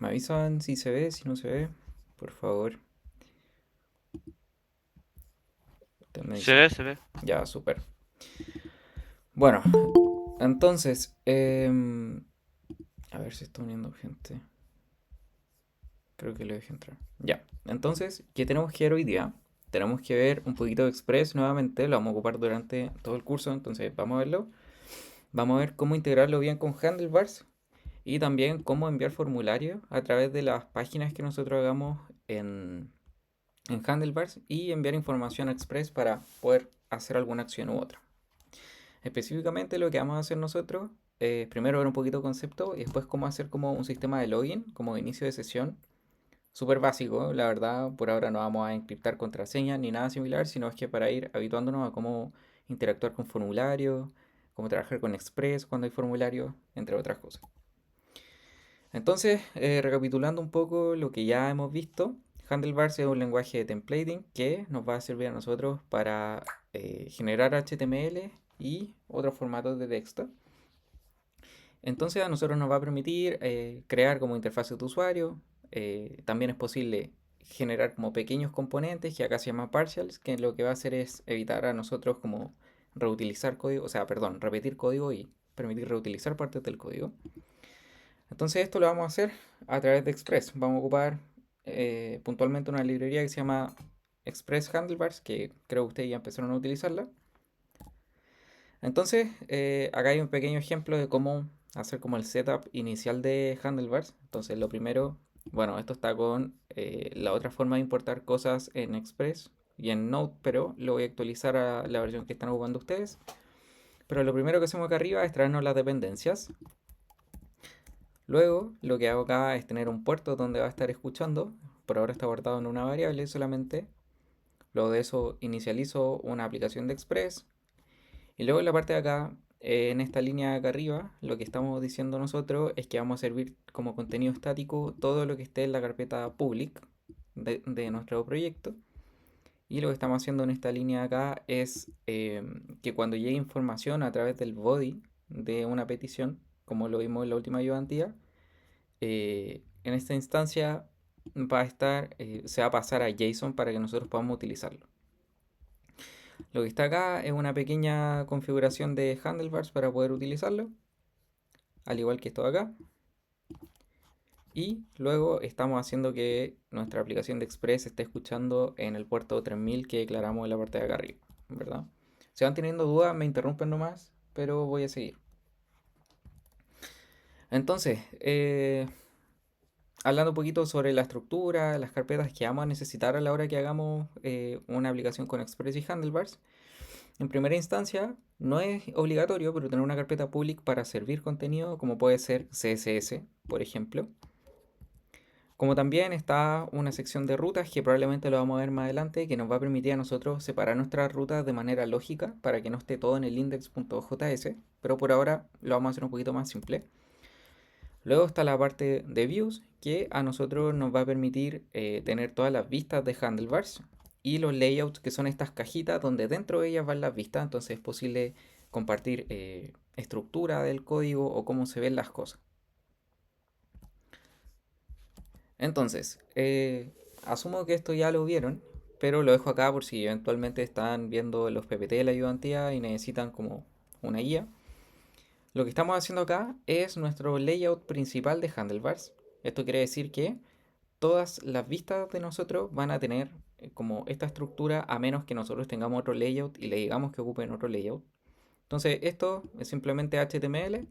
Me avisan si se ve, si no se ve, por favor. Ustedes me Se dicen. ve, se ve. Ya, súper. Bueno, entonces, a ver si está uniendo gente. Creo que lo dejé entrar. Ya, entonces, ¿qué tenemos que ver hoy día? Tenemos que ver un poquito de Express nuevamente, lo vamos a ocupar durante todo el curso, entonces vamos a verlo. Vamos a ver cómo integrarlo bien con Handlebars y también cómo enviar formularios a través de las páginas que nosotros hagamos en Handlebars y enviar información a Express para poder hacer alguna acción u otra. Específicamente lo que vamos a hacer nosotros es primero ver un poquito de concepto y después cómo hacer como un sistema de login, como de inicio de sesión. Súper básico, la verdad, por ahora no vamos a encriptar contraseñas ni nada similar, sino es que para ir habituándonos a cómo interactuar con formularios, cómo trabajar con Express cuando hay formularios, entre otras cosas. Entonces, recapitulando un poco lo que ya hemos visto, Handlebars es un lenguaje de templating que nos va a servir a nosotros para generar HTML y otros formatos de texto. Entonces a nosotros nos va a permitir crear como interfaces de usuario. También es posible generar como pequeños componentes que acá se llaman partials, que lo que va a hacer es evitar a nosotros como reutilizar código, o sea, perdón, repetir código y permitir reutilizar partes del código. Entonces esto lo vamos a hacer a través de Express. Vamos a ocupar puntualmente una librería que se llama Express Handlebars, que creo que ustedes ya empezaron a utilizarla. Entonces, acá hay un pequeño ejemplo de cómo hacer como el setup inicial de Handlebars. Entonces, lo primero, bueno, esto está con la otra forma de importar cosas en Express y en Node, pero lo voy a actualizar a la versión que están ocupando ustedes. Pero lo primero que hacemos acá arriba es traernos las dependencias. Luego, lo que hago acá es tener un puerto donde va a estar escuchando. Por ahora está guardado en una variable solamente. Luego de eso, inicializo una aplicación de Express. Y luego en la parte de acá, en esta línea de acá arriba, lo que estamos diciendo nosotros es que vamos a servir como contenido estático todo lo que esté en la carpeta public de nuestro proyecto. Y lo que estamos haciendo en esta línea de acá es que cuando llegue información a través del body de una petición, como lo vimos en la última ayudantía, en esta instancia va a estar, se va a pasar a JSON para que nosotros podamos utilizarlo. Lo que está acá es una pequeña configuración de handlebars para poder utilizarlo, al igual que esto de acá. Y luego estamos haciendo que nuestra aplicación de Express esté escuchando en el puerto 3000 que declaramos en la parte de acá arriba, ¿verdad? Si van teniendo dudas, me interrumpen nomás, pero voy a seguir. Entonces, hablando un poquito sobre la estructura, las carpetas que vamos a necesitar a la hora que hagamos una aplicación con Express y Handlebars. En primera instancia, no es obligatorio, pero tener una carpeta public para servir contenido, como puede ser CSS, por ejemplo. Como también está una sección de rutas que probablemente lo vamos a ver más adelante, que nos va a permitir a nosotros separar nuestras rutas de manera lógica para que no esté todo en el index.js, pero por ahora lo vamos a hacer un poquito más simple. Luego está la parte de views, que a nosotros nos va a permitir tener todas las vistas de handlebars y los layouts, que son estas cajitas donde dentro de ellas van las vistas, entonces es posible compartir estructura del código o cómo se ven las cosas. Entonces, asumo que esto ya lo vieron, pero lo dejo acá por si eventualmente están viendo los PPT de la ayudantía y necesitan como una guía. Lo que estamos haciendo acá es nuestro layout principal de handlebars. Esto quiere decir que todas las vistas de nosotros van a tener como esta estructura a menos que nosotros tengamos otro layout y le digamos que ocupen otro layout. Entonces esto es simplemente HTML,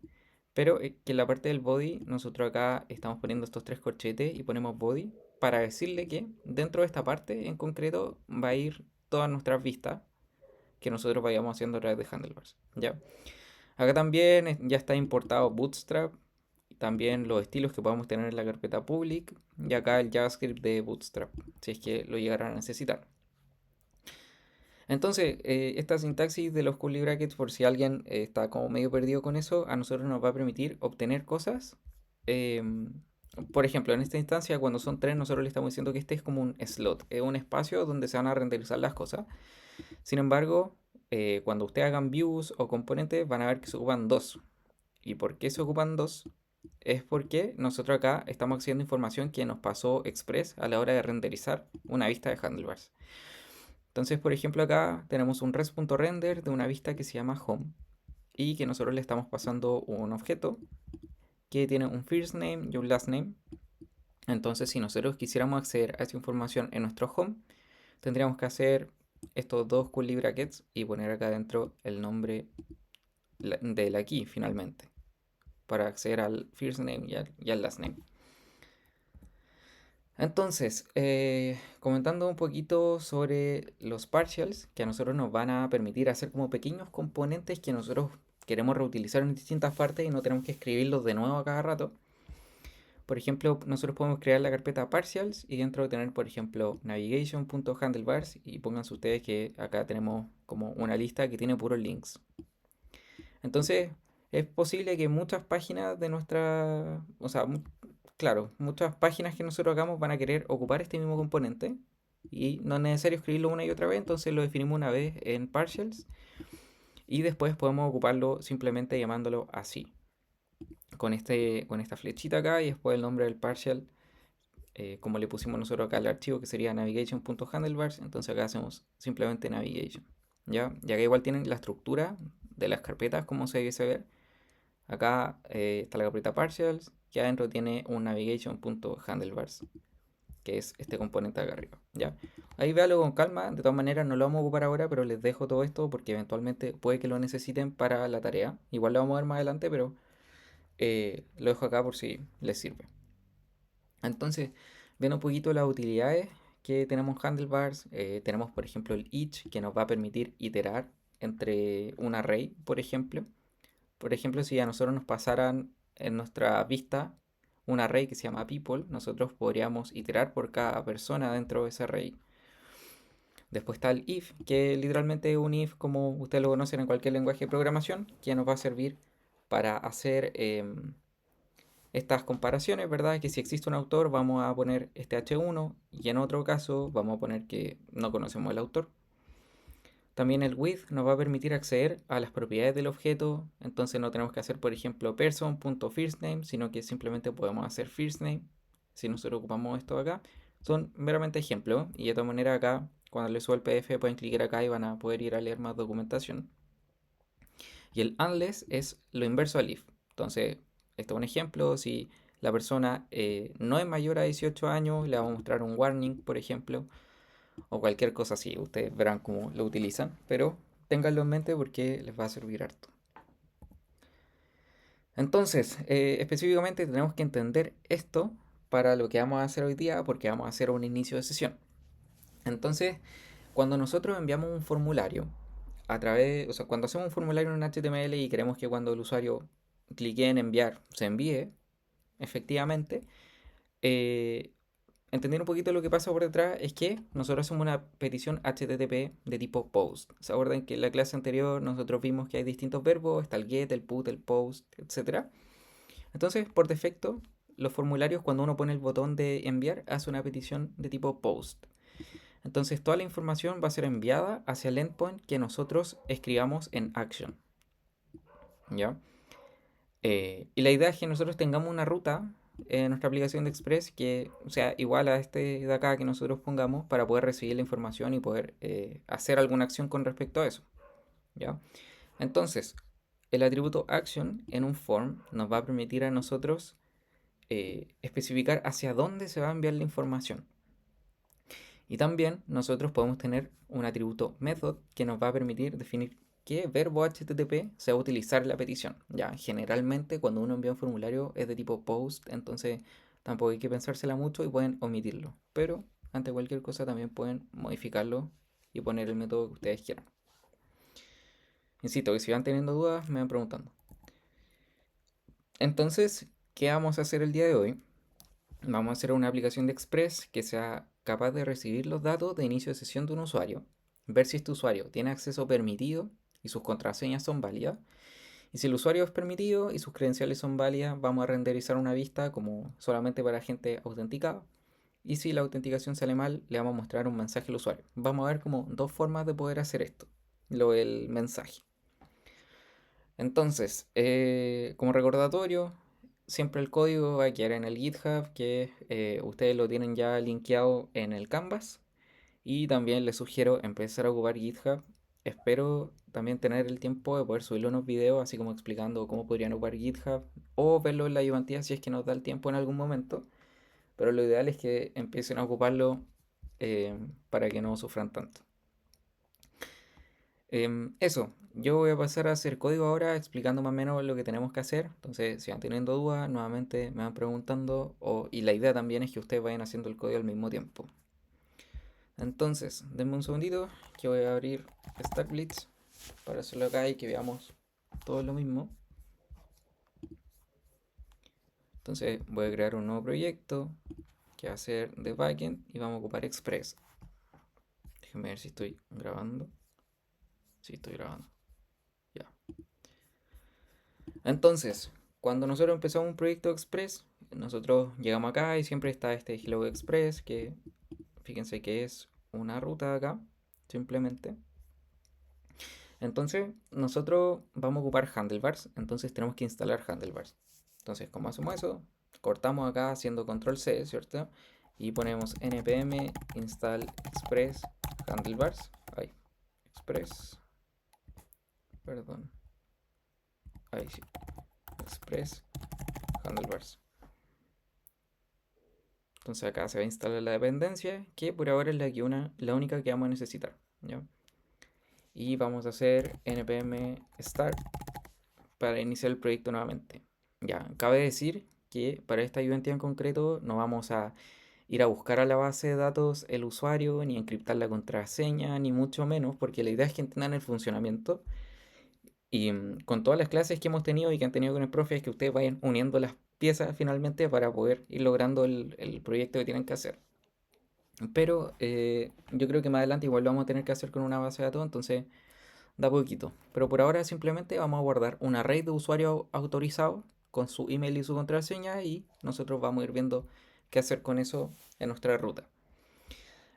pero que en la parte del body nosotros acá estamos poniendo estos tres corchetes y ponemos body para decirle que dentro de esta parte en concreto va a ir todas nuestras vistas que nosotros vayamos haciendo a través de handlebars. ¿Ya? Acá también ya está importado Bootstrap, también los estilos que podamos tener en la carpeta public y acá el JavaScript de Bootstrap, si es que lo llegaran a necesitar. Entonces, esta sintaxis de los curly brackets, por si alguien está como medio perdido con eso, a nosotros nos va a permitir obtener cosas. em, por ejemplo, en esta instancia, cuando son tres, nosotros le estamos diciendo que este es como un slot, es un espacio donde se van a renderizar las cosas. Sin embargo, cuando ustedes hagan views o componentes, van a ver que se ocupan dos. ¿Y por qué se ocupan dos? es porque nosotros acá estamos accediendo a información que nos pasó Express a la hora de renderizar una vista de handlebars. Entonces, por ejemplo, acá tenemos un res.render de una vista que se llama home y que nosotros le estamos pasando un objeto que tiene un first name y un last name. Entonces, si nosotros quisiéramos acceder a esa información en nuestro home, tendríamos que hacer estos dos curly brackets y poner acá adentro el nombre de la key finalmente, para acceder al first name y al last name. Entonces, comentando un poquito sobre los partials, que a nosotros nos van a permitir hacer como pequeños componentes que nosotros queremos reutilizar en distintas partes y no tenemos que escribirlos de nuevo a cada rato. Por ejemplo, nosotros podemos crear la carpeta partials y dentro tener, por ejemplo, navigation.handlebars y pónganse ustedes que acá tenemos como una lista que tiene puros links. Entonces, es posible que muchas páginas de nuestra, o sea, claro, muchas páginas que nosotros hagamos van a querer ocupar este mismo componente y no es necesario escribirlo una y otra vez, entonces lo definimos una vez en partials y después podemos ocuparlo simplemente llamándolo así, con esta flechita acá y después el nombre del partial, como le pusimos nosotros acá al archivo que sería navigation.handlebars, entonces acá hacemos simplemente navigation, ¿ya? Y acá igual tienen la estructura de las carpetas como se debe ver. Acá está la carpeta partials, que adentro tiene un navigation.handlebars, que es este componente de acá arriba, ¿ya? Ahí véalo con calma, de todas maneras no lo vamos a ocupar ahora, pero les dejo todo esto porque eventualmente puede que lo necesiten para la tarea. Igual lo vamos a ver más adelante, pero lo dejo acá por si les sirve. Entonces, ven un poquito las utilidades que tenemos en handlebars. Tenemos, por ejemplo, el each, que nos va a permitir iterar entre un array, por ejemplo. Por ejemplo, si a nosotros nos pasaran en nuestra vista un array que se llama people, nosotros podríamos iterar por cada persona dentro de ese array. Después está el if, que literalmente es un if como ustedes lo conocen en cualquier lenguaje de programación, que nos va a servir para hacer estas comparaciones, ¿verdad? Que si existe un autor vamos a poner este h1 y en otro caso vamos a poner que no conocemos el autor. También el with nos va a permitir acceder a las propiedades del objeto, entonces no tenemos que hacer, por ejemplo, person.firstName, sino que simplemente podemos hacer firstName si nosotros ocupamos esto acá. Son meramente ejemplos y de todas maneras acá, cuando les subo el PDF, pueden clicar acá y van a poder ir a leer más documentación. Y el unless es lo inverso al if. Entonces, esto es un ejemplo, si la persona no es mayor a 18 años, le vamos a mostrar un warning, por ejemplo, o cualquier cosa así. Ustedes verán cómo lo utilizan, pero ténganlo en mente porque les va a servir harto. Entonces, específicamente tenemos que entender esto para lo que vamos a hacer hoy día porque vamos a hacer un inicio de sesión. Entonces, cuando nosotros enviamos un formulario a través, o sea, cuando hacemos un formulario en HTML y queremos que cuando el usuario clique en enviar se envíe, efectivamente, eh, entender un poquito lo que pasa por detrás es que nosotros hacemos una petición HTTP de tipo post. ¿Se acuerdan que en la clase anterior nosotros vimos que hay distintos verbos? Está el get, el put, el post, etcétera. Entonces, por defecto, los formularios cuando uno pone el botón de enviar hace una petición de tipo post. Entonces, toda la información va a ser enviada hacia el endpoint que nosotros escribamos en action. ¿Ya? Y la idea es que nosotros tengamos una ruta en nuestra aplicación de Express que sea igual a este de acá que nosotros pongamos para poder recibir la información y poder hacer alguna acción con respecto a eso. ¿Ya? Entonces, el atributo action en un form nos va a permitir a nosotros especificar hacia dónde se va a enviar la información. Y también nosotros podemos tener un atributo method que nos va a permitir definir qué verbo HTTP se va a utilizar en la petición. Ya, generalmente cuando uno envía un formulario es de tipo post, entonces tampoco hay que pensársela mucho y pueden omitirlo. Pero ante cualquier cosa también pueden modificarlo y poner el método que ustedes quieran. Insisto que si van teniendo dudas me van preguntando. Entonces, ¿qué vamos a hacer el día de hoy? Vamos a hacer una aplicación de Express que sea capaz de recibir los datos de inicio de sesión de un usuario, ver si este usuario tiene acceso permitido y sus contraseñas son válidas. Y si el usuario es permitido y sus credenciales son válidas, vamos a renderizar una vista como solamente para gente autenticada. Y si la autenticación sale mal, le vamos a mostrar un mensaje al usuario. Vamos a ver como dos formas de poder hacer esto, lo del mensaje. Entonces, como recordatorio, siempre el código va a quedar en el GitHub, que ustedes lo tienen ya linkeado en el Canvas. Y también les sugiero empezar a ocupar GitHub. Espero también tener el tiempo de poder subirle unos videos así como explicando cómo podrían ocupar GitHub o verlo en la ayudantía si es que nos da el tiempo en algún momento. Pero lo ideal es que empiecen a ocuparlo para que no sufran tanto. Eso, yo voy a pasar a hacer código ahora explicando más o menos lo que tenemos que hacer. Entonces, si van teniendo dudas, nuevamente me van preguntando. Y la idea también es que ustedes vayan haciendo el código al mismo tiempo. Entonces, denme un segundito que voy a abrir StackBlitz para hacerlo acá y que veamos todo lo mismo. Entonces voy a crear un nuevo proyecto que va a ser de backend y vamos a ocupar Express. Déjenme ver si estoy grabando. Sí, estoy grabando. Ya. Entonces, cuando nosotros empezamos un proyecto Express, nosotros llegamos acá y siempre está este Hello Express, que fíjense que es una ruta acá, simplemente. Entonces, nosotros vamos a ocupar handlebars, entonces tenemos que instalar handlebars. Entonces, ¿cómo hacemos eso? Cortamos acá haciendo control C, ¿cierto? Y ponemos npm install express handlebars. Ahí, express, perdón. Ahí sí, express handlebars. Entonces acá se va a instalar la dependencia, que por ahora es la única que vamos a necesitar, ¿ya? Y vamos a hacer npm start para iniciar el proyecto nuevamente. Ya, cabe decir que para esta ayudantía en concreto no vamos a ir a buscar a la base de datos el usuario, ni encriptar la contraseña, ni mucho menos, porque la idea es que entiendan el funcionamiento. Y con todas las clases que hemos tenido y que han tenido con el profe, es que ustedes vayan uniendo las piezas finalmente para poder ir logrando el proyecto que tienen que hacer. Pero yo creo que más adelante igual lo vamos a tener que hacer con una base de datos, entonces da poquito. Pero por ahora simplemente vamos a guardar un array de usuarios autorizados con su email y su contraseña y nosotros vamos a ir viendo qué hacer con eso en nuestra ruta.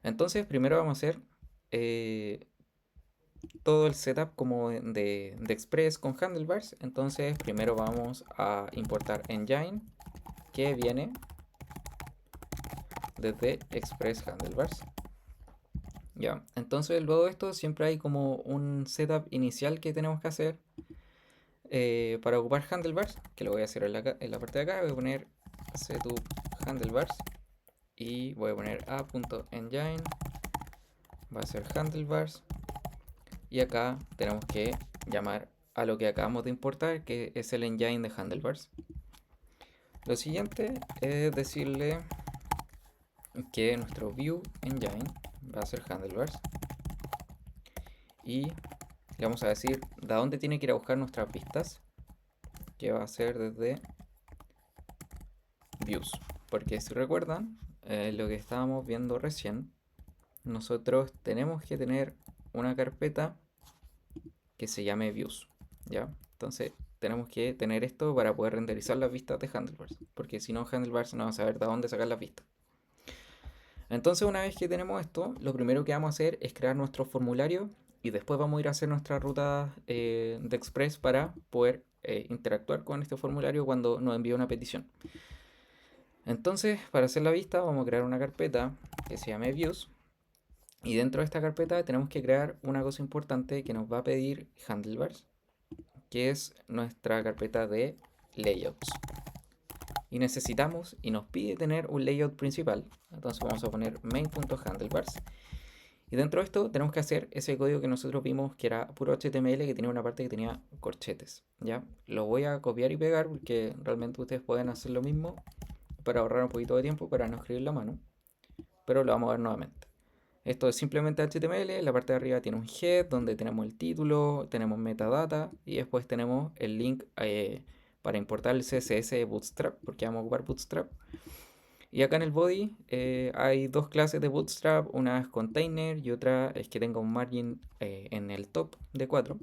Entonces primero vamos a hacer eh, todo el setup como de Express con handlebars. Entonces primero vamos a importar Engine, que viene desde Express Handlebars. Ya, entonces luego de esto siempre hay como un setup inicial que tenemos que hacer para ocupar handlebars, que lo voy a hacer en la parte de acá. Voy a poner setup handlebars y voy a poner a.engine, va a ser handlebars, y acá tenemos que llamar a lo que acabamos de importar, que es el engine de handlebars. Lo siguiente es decirle que nuestro view engine va a ser handlebars y le vamos a decir de dónde tiene que ir a buscar nuestras vistas, que va a ser desde views, porque si recuerdan lo que estábamos viendo recién, nosotros tenemos que tener una carpeta que se llame views, ¿ya? Entonces tenemos que tener esto para poder renderizar las vistas de handlebars, porque si no handlebars no va a saber de dónde sacar las vistas. Entonces una vez que tenemos esto, lo primero que vamos a hacer es crear nuestro formulario y después vamos a ir a hacer nuestra ruta de Express para poder interactuar con este formulario cuando nos envíe una petición. Entonces, para hacer la vista vamos a crear una carpeta que se llame views y dentro de esta carpeta tenemos que crear una cosa importante que nos va a pedir handlebars, que es nuestra carpeta de layouts. Y necesitamos y nos pide tener un layout principal. Entonces vamos a poner main.handlebars. Y dentro de esto tenemos que hacer ese código que nosotros vimos que era puro HTML, que tenía una parte que tenía corchetes. ¿Ya? Lo voy a copiar y pegar porque realmente ustedes pueden hacer lo mismo para ahorrar un poquito de tiempo para no escribir la mano. Pero lo vamos a ver nuevamente. Esto es simplemente HTML, la parte de arriba tiene un head donde tenemos el título, tenemos metadata y después tenemos el link para importar el CSS de Bootstrap, porque vamos a ocupar Bootstrap. Y acá en el body hay dos clases de Bootstrap, una es container y otra es que tenga un margin en el top de 4.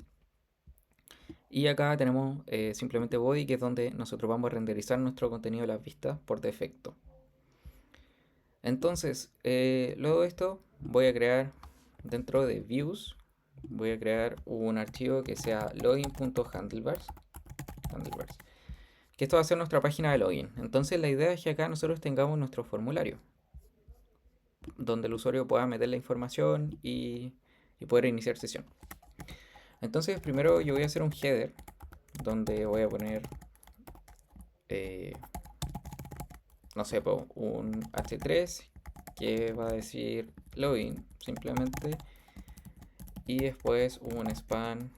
Y acá tenemos simplemente body, que es donde nosotros vamos a renderizar nuestro contenido de las vistas por defecto. Entonces, luego de esto voy a crear dentro de views, voy a crear un archivo que sea login.handlebars, que esto va a ser nuestra página de login. Entonces la idea es que acá nosotros tengamos nuestro formulario, donde el usuario pueda meter la información y poder iniciar sesión. Entonces primero yo voy a hacer un header, donde voy a poner, eh, no sé, un h3 que va a decir login simplemente, y después un span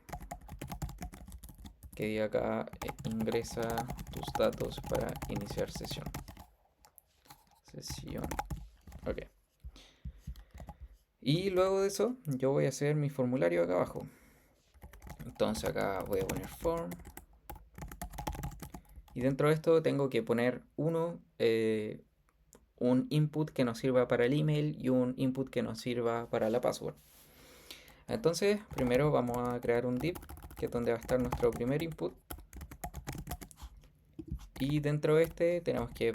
que diga acá, ingresa tus datos para iniciar sesión. Ok. Y luego de eso yo voy a hacer mi formulario acá abajo. Entonces acá voy a poner form, y dentro de esto tengo que poner un input que nos sirva para el email y un input que nos sirva para la password. Entonces primero vamos a crear un div, que es donde va a estar nuestro primer input, y dentro de este tenemos que,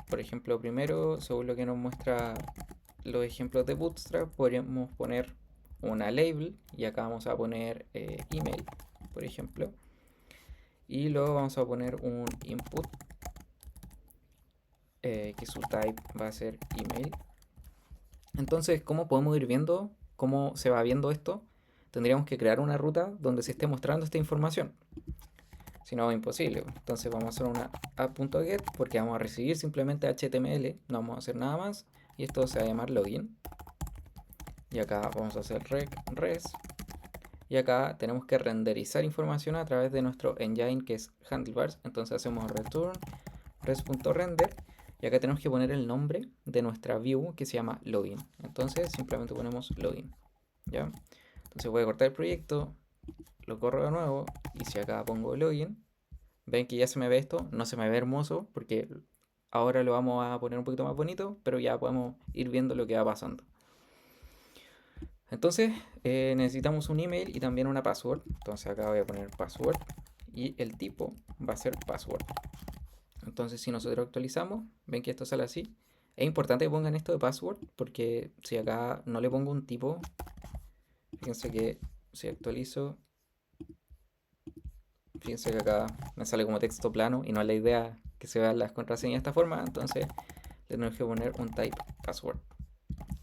por ejemplo, primero, según lo que nos muestra los ejemplos de Bootstrap, podríamos poner una label, y acá vamos a poner email, por ejemplo, y luego vamos a poner un input, que su type va a ser email. Entonces, ¿cómo podemos ir viendo cómo se va viendo esto? Tendríamos que crear una ruta donde se esté mostrando esta información. Si no, es imposible. Entonces vamos a hacer una app.get, porque vamos a recibir simplemente HTML, no vamos a hacer nada más, y esto se va a llamar login. Y acá vamos a hacer res, y acá tenemos que renderizar información a través de nuestro engine, que es handlebars. Entonces hacemos return res.render, y acá tenemos que poner el nombre de nuestra view, que se llama login. Entonces simplemente ponemos login, ¿ya? Entonces voy a cortar el proyecto, lo corro de nuevo, y si acá pongo login, ven que ya se me ve esto. No se me ve hermoso porque ahora lo vamos a poner un poquito más bonito, pero ya podemos ir viendo lo que va pasando. Entonces necesitamos un email y también una password. Entonces acá voy a poner password, y el tipo va a ser password. Entonces si nosotros actualizamos, ven que esto sale así. Es importante que pongan esto de password, porque si acá no le pongo un tipo, fíjense que si actualizo, fíjense que acá me sale como texto plano, y no es la idea que se vean las contraseñas de esta forma. Entonces le tenemos que poner un type password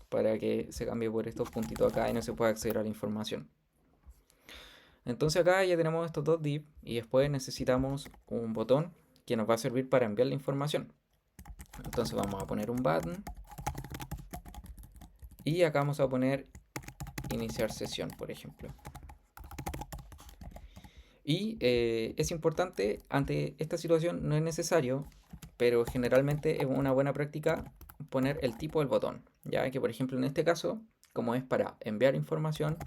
para que se cambie por estos puntitos acá y no se pueda acceder a la información. Entonces acá ya tenemos estos dos divs, y después necesitamos un botón que nos va a servir para enviar la información. Entonces vamos a poner un button, y acá vamos a poner iniciar sesión, por ejemplo. Y es importante, ante esta situación no es necesario, pero generalmente es una buena práctica poner el tipo del botón. Ya que, por ejemplo, en este caso, como es para enviar información,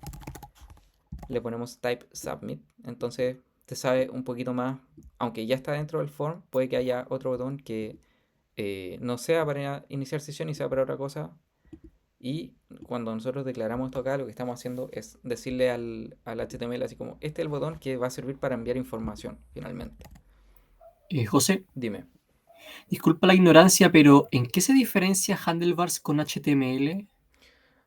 le ponemos type submit. Entonces te sabe un poquito más, aunque ya está dentro del form, puede que haya otro botón que no sea para iniciar sesión y sea para otra cosa. Y cuando nosotros declaramos esto acá, lo que estamos haciendo es decirle al HTML así como, este es el botón que va a servir para enviar información, finalmente. José, Dime. disculpa la ignorancia, pero ¿en qué se diferencia Handlebars con HTML?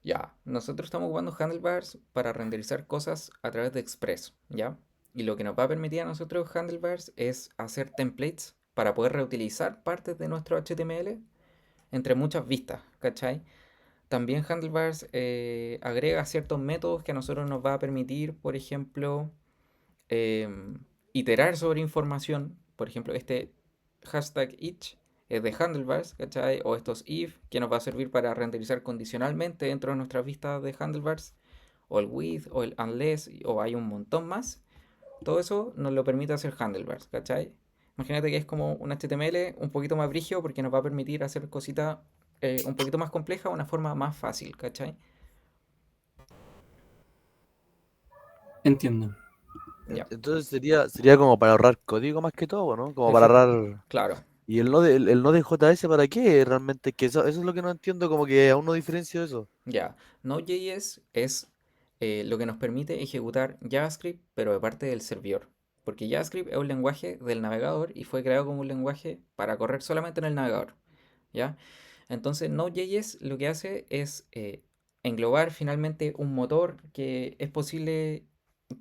Ya, nosotros estamos ocupando handlebars para renderizar cosas a través de Express, ¿ya? Y lo que nos va a permitir a nosotros handlebars es hacer templates para poder reutilizar partes de nuestro HTML entre muchas vistas, ¿cachai? También handlebars agrega ciertos métodos que a nosotros nos va a permitir, por ejemplo, em, iterar sobre información. Por ejemplo, este hashtag each es de handlebars, ¿cachai? O estos if, que nos va a servir para renderizar condicionalmente dentro de nuestras vistas de handlebars. O el with, o el unless, o hay un montón más. Todo eso nos lo permite hacer handlebars, ¿cachai? Imagínate que es como un HTML un poquito más brígido, porque nos va a permitir hacer cositas un poquito más complejas de una forma más fácil, ¿cachai? Entiendo. Ya. Entonces sería como para ahorrar código más que todo, ¿no? Como para Efe- ahorrar. claro. ¿Y el node JS para qué realmente? Que eso es lo que no entiendo, como que aún no diferencio eso. Ya, Node.js es lo que nos permite ejecutar JavaScript, pero de parte del servidor. Porque JavaScript es un lenguaje del navegador y fue creado como un lenguaje para correr solamente en el navegador, ¿ya? Entonces Node.js lo que hace es englobar finalmente un motor que es posible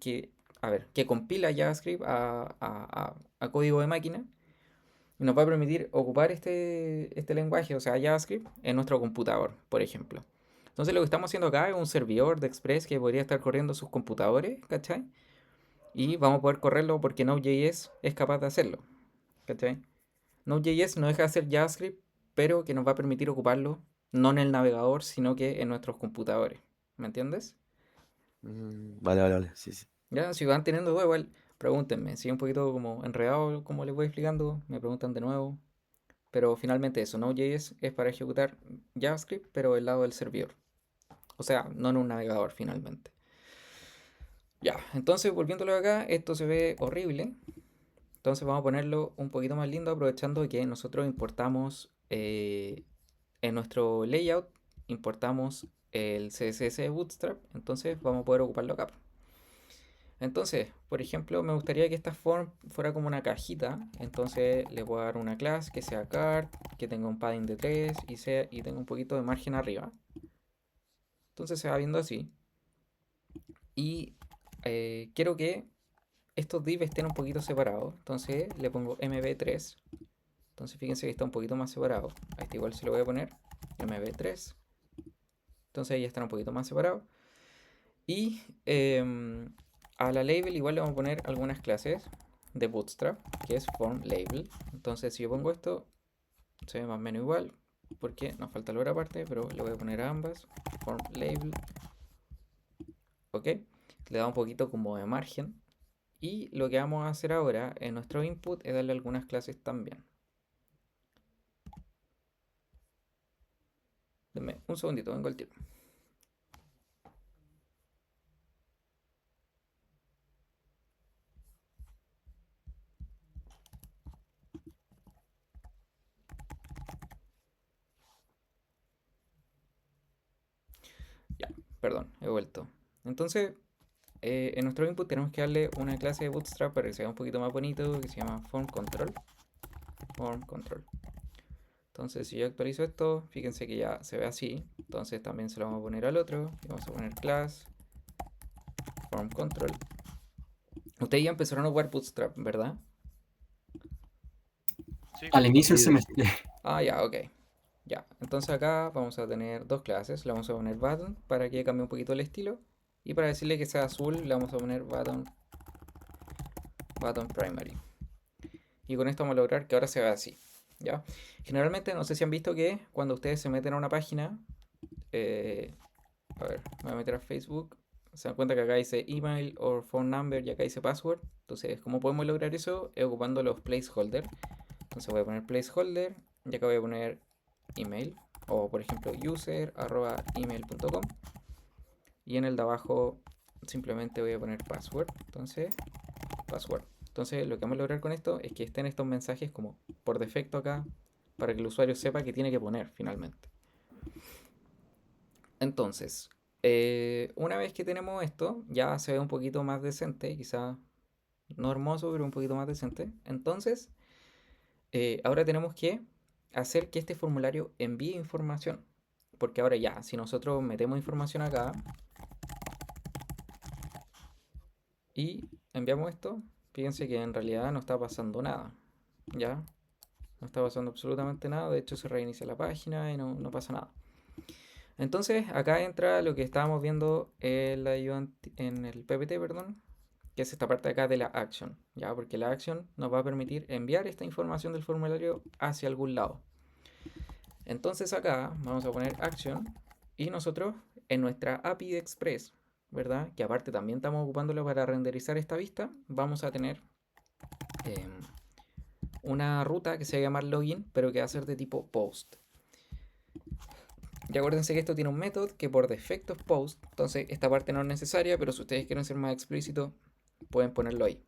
que, a ver, que compila JavaScript a código de máquina, Y nos va a permitir ocupar este lenguaje, o sea, JavaScript, en nuestro computador, por ejemplo. Entonces lo que estamos haciendo acá es un servidor de Express que podría estar corriendo sus computadores, ¿cachai? Y vamos a poder correrlo porque Node.js es capaz de hacerlo, ¿cachai? Node.js no deja de hacer JavaScript, pero que nos va a permitir ocuparlo no en el navegador, sino que en nuestros computadores. ¿Me entiendes? Vale, vale, vale. Sí, sí. Ya, si van teniendo dudas, igual, pregúntenme. Si es un poquito como enredado, como les voy explicando, me preguntan de nuevo. Pero finalmente eso, Node.js es para ejecutar JavaScript, pero del lado del servidor. O sea, no en un navegador finalmente. Ya, entonces volviéndolo acá, esto se ve horrible. Entonces vamos a ponerlo un poquito más lindo aprovechando que nosotros importamos en nuestro layout, importamos el CSS de Bootstrap. Entonces vamos a poder ocuparlo acá. Entonces, por ejemplo, me gustaría que esta form fuera como una cajita. Entonces le voy a dar una clase que sea card, que tenga un padding de 3 y tenga un poquito de margen arriba. Entonces se va viendo así. Y quiero que estos divs estén un poquito separados. Entonces le pongo mb3. Entonces fíjense que está un poquito más separado. A este igual se lo voy a poner mb3. Entonces ahí ya están un poquito más separados. Y a la label igual le vamos a poner algunas clases de Bootstrap, que es form label. Entonces si yo pongo esto, se ve más o menos igual, porque nos falta la otra parte, pero le voy a poner a ambas, form label, ok. Le da un poquito como de margen. Y lo que vamos a hacer ahora en nuestro input es darle algunas clases también. Denme un segundito, vengo al tiro. Ya, perdón, he vuelto. Entonces, en nuestro input tenemos que darle una clase de Bootstrap para que sea un poquito más bonito, que se llama form control. Form control. Entonces, si yo actualizo esto, fíjense que ya se ve así. Entonces también se lo vamos a poner al otro. Y vamos a poner class form control. Ustedes ya empezaron a jugar Bootstrap, ¿verdad? Sí, Al inicio del Sí, semestre. Ah, ya, ok. Ya, entonces acá vamos a tener dos clases. Le vamos a poner button para que cambie un poquito el estilo. Y para decirle que sea azul, le vamos a poner button primary. Y con esto vamos a lograr que ahora se vea así. ¿Ya? Generalmente, no sé si han visto que cuando ustedes se meten a una página, a ver, me voy a meter a Facebook, se dan cuenta que acá dice email o phone number y acá dice password. Entonces, ¿cómo podemos lograr eso? Es ocupando los placeholder. Entonces voy a poner placeholder y acá voy a poner email o por ejemplo user@email.com y en el de abajo simplemente voy a poner password. Entonces, password. Entonces lo que vamos a lograr con esto es que estén estos mensajes como por defecto acá para que el usuario sepa que tiene que poner finalmente. Entonces, una vez que tenemos esto, ya se ve un poquito más decente, quizá no hermoso, pero un poquito más decente. Entonces, ahora tenemos que hacer que este formulario envíe información. Porque ahora ya, si nosotros metemos información acá y enviamos esto, fíjense que en realidad no está pasando nada. ¿Ya? No está pasando absolutamente nada, de hecho se reinicia la página y no pasa nada. Entonces acá entra lo que estábamos viendo en el PPT, perdón, que es esta parte acá de la action, ¿ya? Porque la action nos va a permitir enviar esta información del formulario hacia algún lado. Entonces acá vamos a poner action y nosotros en nuestra API de Express, ¿verdad? Que aparte también estamos ocupándolo para renderizar esta vista, vamos a tener eh, una ruta que se va a llamar login, pero que va a ser de tipo post. Y acuérdense que esto tiene un método que por defecto es post, entonces esta parte no es necesaria, pero si ustedes quieren ser más explícitos, pueden ponerlo ahí.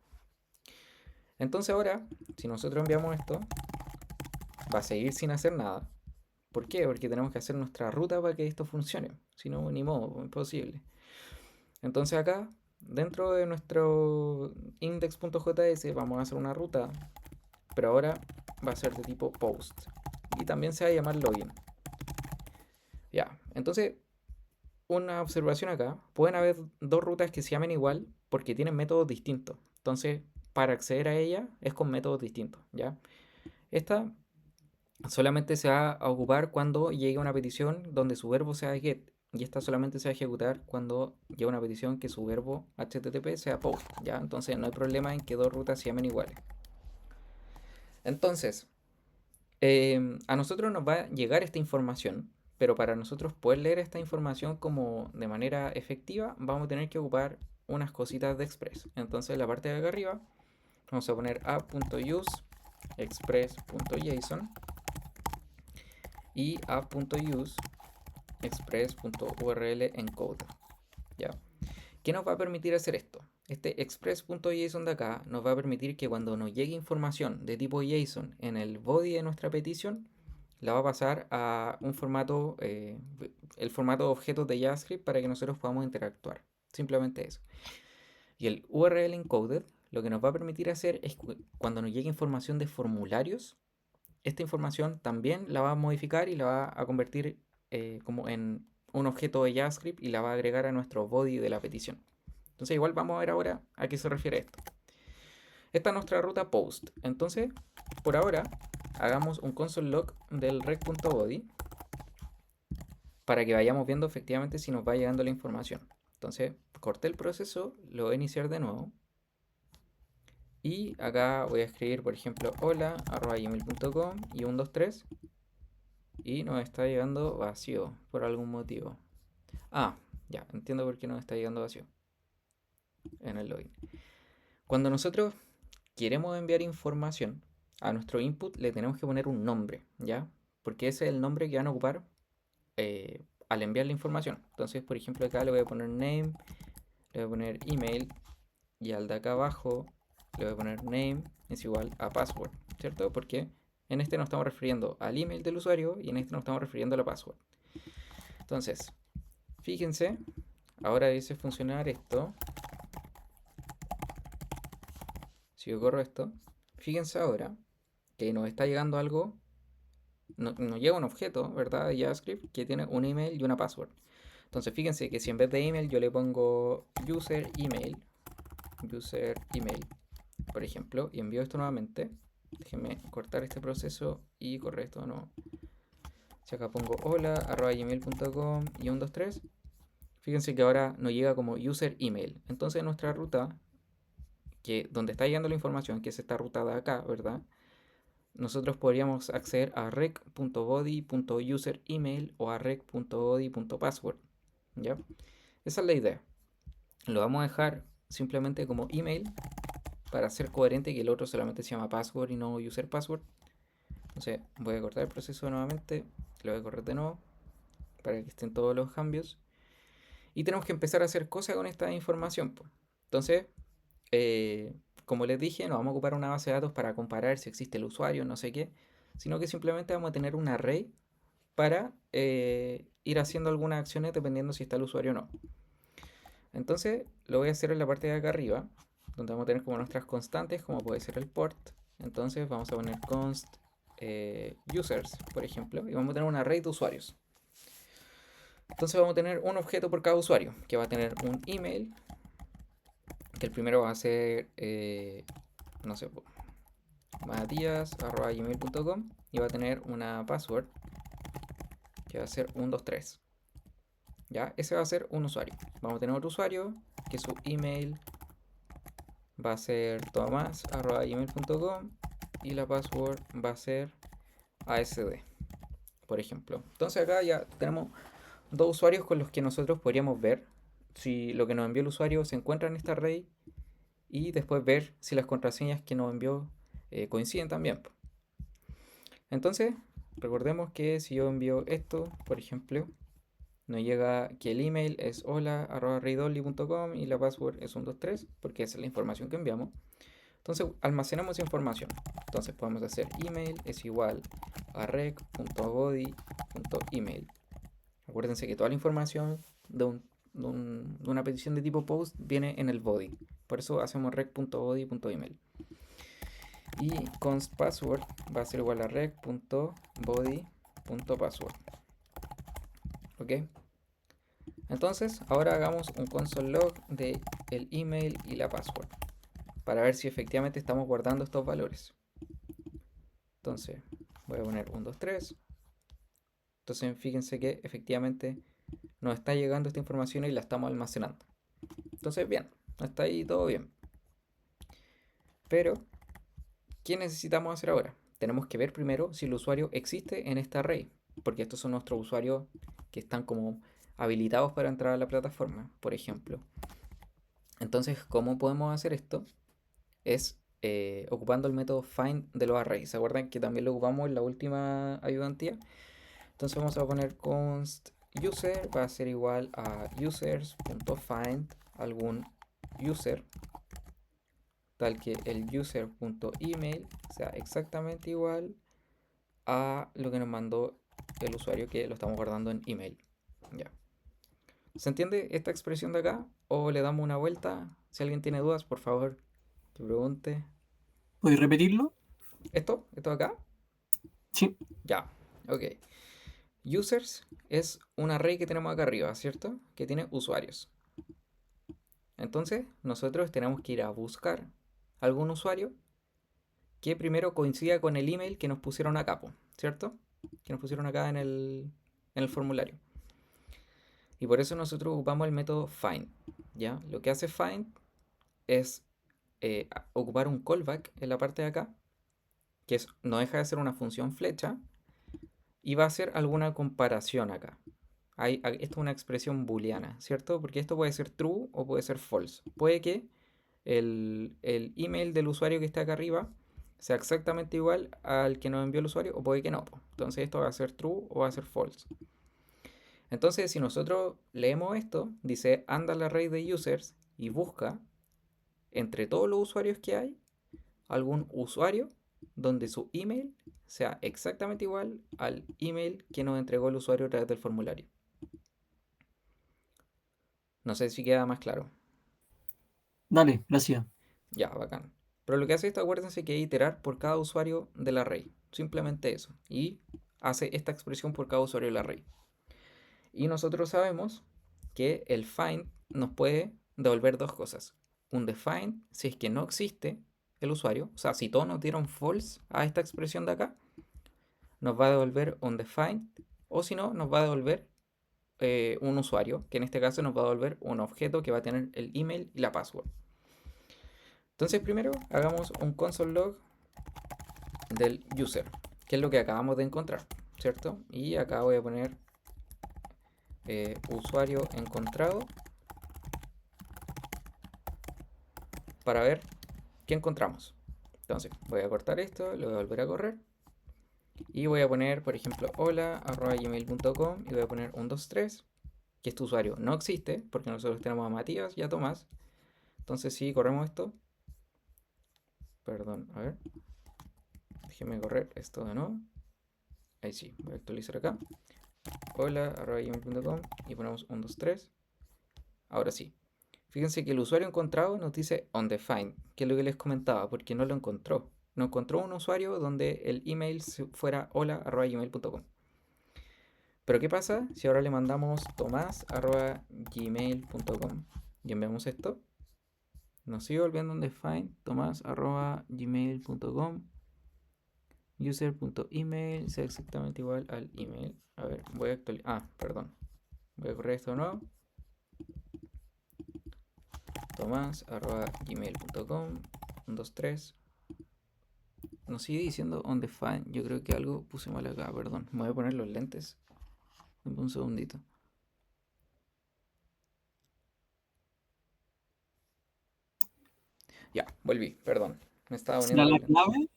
Entonces ahora, si nosotros enviamos esto, va a seguir sin hacer nada. ¿Por qué? Porque tenemos que hacer nuestra ruta para que esto funcione. Si no, ni modo, imposible. Entonces acá, dentro de nuestro index.js, vamos a hacer una ruta, pero ahora va a ser de tipo post. Y también se va a llamar login. Ya, entonces una observación acá, pueden haber dos rutas que se llamen igual porque tienen métodos distintos. Entonces, para acceder a ella es con métodos distintos, ¿ya? Esta solamente se va a ocupar cuando llegue una petición donde su verbo sea get. Y esta solamente se va a ejecutar cuando llegue una petición que su verbo HTTP sea post. ¿Ya? Entonces no hay problema en que dos rutas se llamen iguales. Entonces, a nosotros nos va a llegar esta información, pero para nosotros poder leer esta información como de manera efectiva, vamos a tener que ocupar unas cositas de Express. Entonces, en la parte de acá arriba, vamos a poner app.use express.json y app.use express.url encode. ¿Ya? ¿Qué nos va a permitir hacer esto? Este express.json de acá nos va a permitir que cuando nos llegue información de tipo JSON en el body de nuestra petición, la va a pasar a un formato, el formato de objetos de JavaScript para que nosotros podamos interactuar. Simplemente eso. Y el URL encoded lo que nos va a permitir hacer es que cuando nos llegue información de formularios, esta información también la va a modificar y la va a convertir como en un objeto de JavaScript y la va a agregar a nuestro body de la petición. Entonces igual vamos a ver ahora a qué se refiere esto. Esta es nuestra ruta post. Entonces, por ahora, hagamos un console log del rec.body para que vayamos viendo efectivamente si nos va llegando la información. Entonces, corté el proceso, lo voy a iniciar de nuevo. Y acá voy a escribir, por ejemplo, hola@gmail.com y 1, 2, 3. Y nos está llegando vacío por algún motivo. Ah, ya, entiendo por qué nos está llegando vacío en el login. Cuando nosotros queremos enviar información a nuestro input, le tenemos que poner un nombre, ¿ya? Porque ese es el nombre que van a ocupar al enviar la información. Entonces, por ejemplo, acá le voy a poner name, le voy a poner email y al de acá abajo le voy a poner name es igual a password, ¿cierto? Porque en este nos estamos refiriendo al email del usuario y en este nos estamos refiriendo a la password. Entonces, fíjense, ahora dice funcionar esto. Si yo corro esto, fíjense ahora que nos está llegando algo, nos llega un objeto, ¿verdad? De JavaScript que tiene un email y una password. Entonces fíjense que si en vez de email yo le pongo user email, por ejemplo, y envío esto nuevamente, déjenme cortar este proceso y correr esto de nuevo. Si acá pongo hola@gmail.com y 1, 2, 3, fíjense que ahora nos llega como user email. Entonces nuestra ruta, que donde está llegando la información, que es esta ruta de acá, ¿verdad? Nosotros podríamos acceder a rec.body.userEmail o a rec.body.password, ¿ya? Esa es la idea. Lo vamos a dejar simplemente como email para ser coherente que el otro solamente se llama password y no user password. Entonces voy a cortar el proceso nuevamente, lo voy a correr de nuevo para que estén todos los cambios. Y tenemos que empezar a hacer cosas con esta información, pues. Entonces, como les dije, no vamos a ocupar una base de datos para comparar si existe el usuario, no sé qué, sino que simplemente vamos a tener un array para ir haciendo algunas acciones dependiendo si está el usuario o no. Entonces, lo voy a hacer en la parte de acá arriba, donde vamos a tener como nuestras constantes, como puede ser el port. Entonces, vamos a poner const users, por ejemplo, y vamos a tener un array de usuarios. Entonces, vamos a tener un objeto por cada usuario, que va a tener un email, que el primero va a ser, no sé, matías@gmail.com y va a tener una password que va a ser 1, 2, 3. ¿Ya? Ese va a ser un usuario. Vamos a tener otro usuario que su email va a ser tomas@gmail.com y la password va a ser ASD, por ejemplo. Entonces acá ya tenemos dos usuarios con los que nosotros podríamos ver si lo que nos envió el usuario se encuentra en esta array y después ver si las contraseñas que nos envió coinciden también. Entonces, recordemos que si yo envío esto, por ejemplo, nos llega que el email es hola@reidonly.com y la password es 1, 2, 3, porque esa es la información que enviamos. Entonces, almacenamos información. Entonces, podemos hacer email es igual a rec.body.email. Acuérdense que toda la información de una petición de tipo post viene en el body. Por eso hacemos rec.body.email. Y const password va a ser igual a rec.body.password. ¿Ok? Entonces, ahora hagamos un console log de el email y la password para ver si efectivamente estamos guardando estos valores. Entonces voy a poner 1, 2, 3. Entonces fíjense que efectivamente nos está llegando esta información y la estamos almacenando. Entonces bien, hasta ahí todo bien. Pero, ¿qué necesitamos hacer ahora? Tenemos que ver primero si el usuario existe en esta array, porque estos son nuestros usuarios que están como habilitados para entrar a la plataforma, por ejemplo. Entonces, ¿cómo podemos hacer esto? Es ocupando el método find de los arrays. ¿Se acuerdan que también lo ocupamos en la última ayudantía? Entonces vamos a poner const user va a ser igual a users.find algún user, tal que el user.email sea exactamente igual a lo que nos mandó el usuario, que lo estamos guardando en email. Ya. ¿Se entiende esta expresión de acá? ¿O le damos una vuelta? Si alguien tiene dudas, por favor, que pregunte. ¿Puedes repetirlo? ¿Esto? ¿Esto de acá? Sí. Ya, ok. Users es un array que tenemos acá arriba, ¿cierto? Que tiene usuarios. Entonces, nosotros tenemos que ir a buscar algún usuario que primero coincida con el email que nos pusieron acá, ¿cierto? Que nos pusieron acá en el formulario. Y por eso nosotros ocupamos el método find, ¿ya? Lo que hace find es ocupar un callback en la parte de acá, que no deja de ser una función flecha, y va a hacer alguna comparación acá. Esto es una expresión booleana, ¿cierto? Porque esto puede ser true o puede ser false. Puede que el email del usuario que está acá arriba sea exactamente igual al que nos envió el usuario, o puede que no. Entonces esto va a ser true o va a ser false. Entonces, si nosotros leemos esto, dice anda al array de users y busca entre todos los usuarios que hay algún usuario donde su email sea exactamente igual al email que nos entregó el usuario a través del formulario. No sé si queda más claro. Dale, gracias. Ya, bacán. Pero lo que hace esto, acuérdense que iterar por cada usuario del array. Simplemente eso. Y hace esta expresión por cada usuario del array. Y nosotros sabemos que el find nos puede devolver dos cosas. Un define si es que no existe el usuario. O sea, si todos nos dieron false a esta expresión de acá, nos va a devolver un define. O si no, nos va a devolver un usuario, que en este caso nos va a devolver un objeto que va a tener el email y la password. Entonces primero hagamos un console log del user, que es lo que acabamos de encontrar, ¿cierto? Y acá voy a poner usuario encontrado para ver qué encontramos. Entonces voy a cortar esto, lo voy a volver a correr y voy a poner, por ejemplo, hola@gmail.com y voy a poner 123, que este usuario no existe porque nosotros tenemos a Matías y a Tomás. Entonces si corremos esto, perdón, a ver, déjeme correr esto de nuevo. Ahí sí, voy a actualizar acá. Hola@gmail.com y ponemos 123. Ahora sí. Fíjense que el usuario encontrado nos dice undefined, que es lo que les comentaba, porque no lo encontró. No encontró un usuario donde el email fuera hola@gmail.com. Pero ¿qué pasa si ahora le mandamos tomás@gmail.com y enviamos esto? Nos sigue volviendo undefined, tomás@gmail.com. User.email sea exactamente igual al email. A ver, voy a actualizar. Ah, perdón. Voy a correr esto de nuevo. Tomás@gmail.com 123. Nos sigue diciendo undefined. Yo creo que algo puse mal acá, perdón. Me voy a poner los lentes. Dame un segundito. Ya, volví, perdón. Me estaba ¿Será poniendo la los lentes. clave?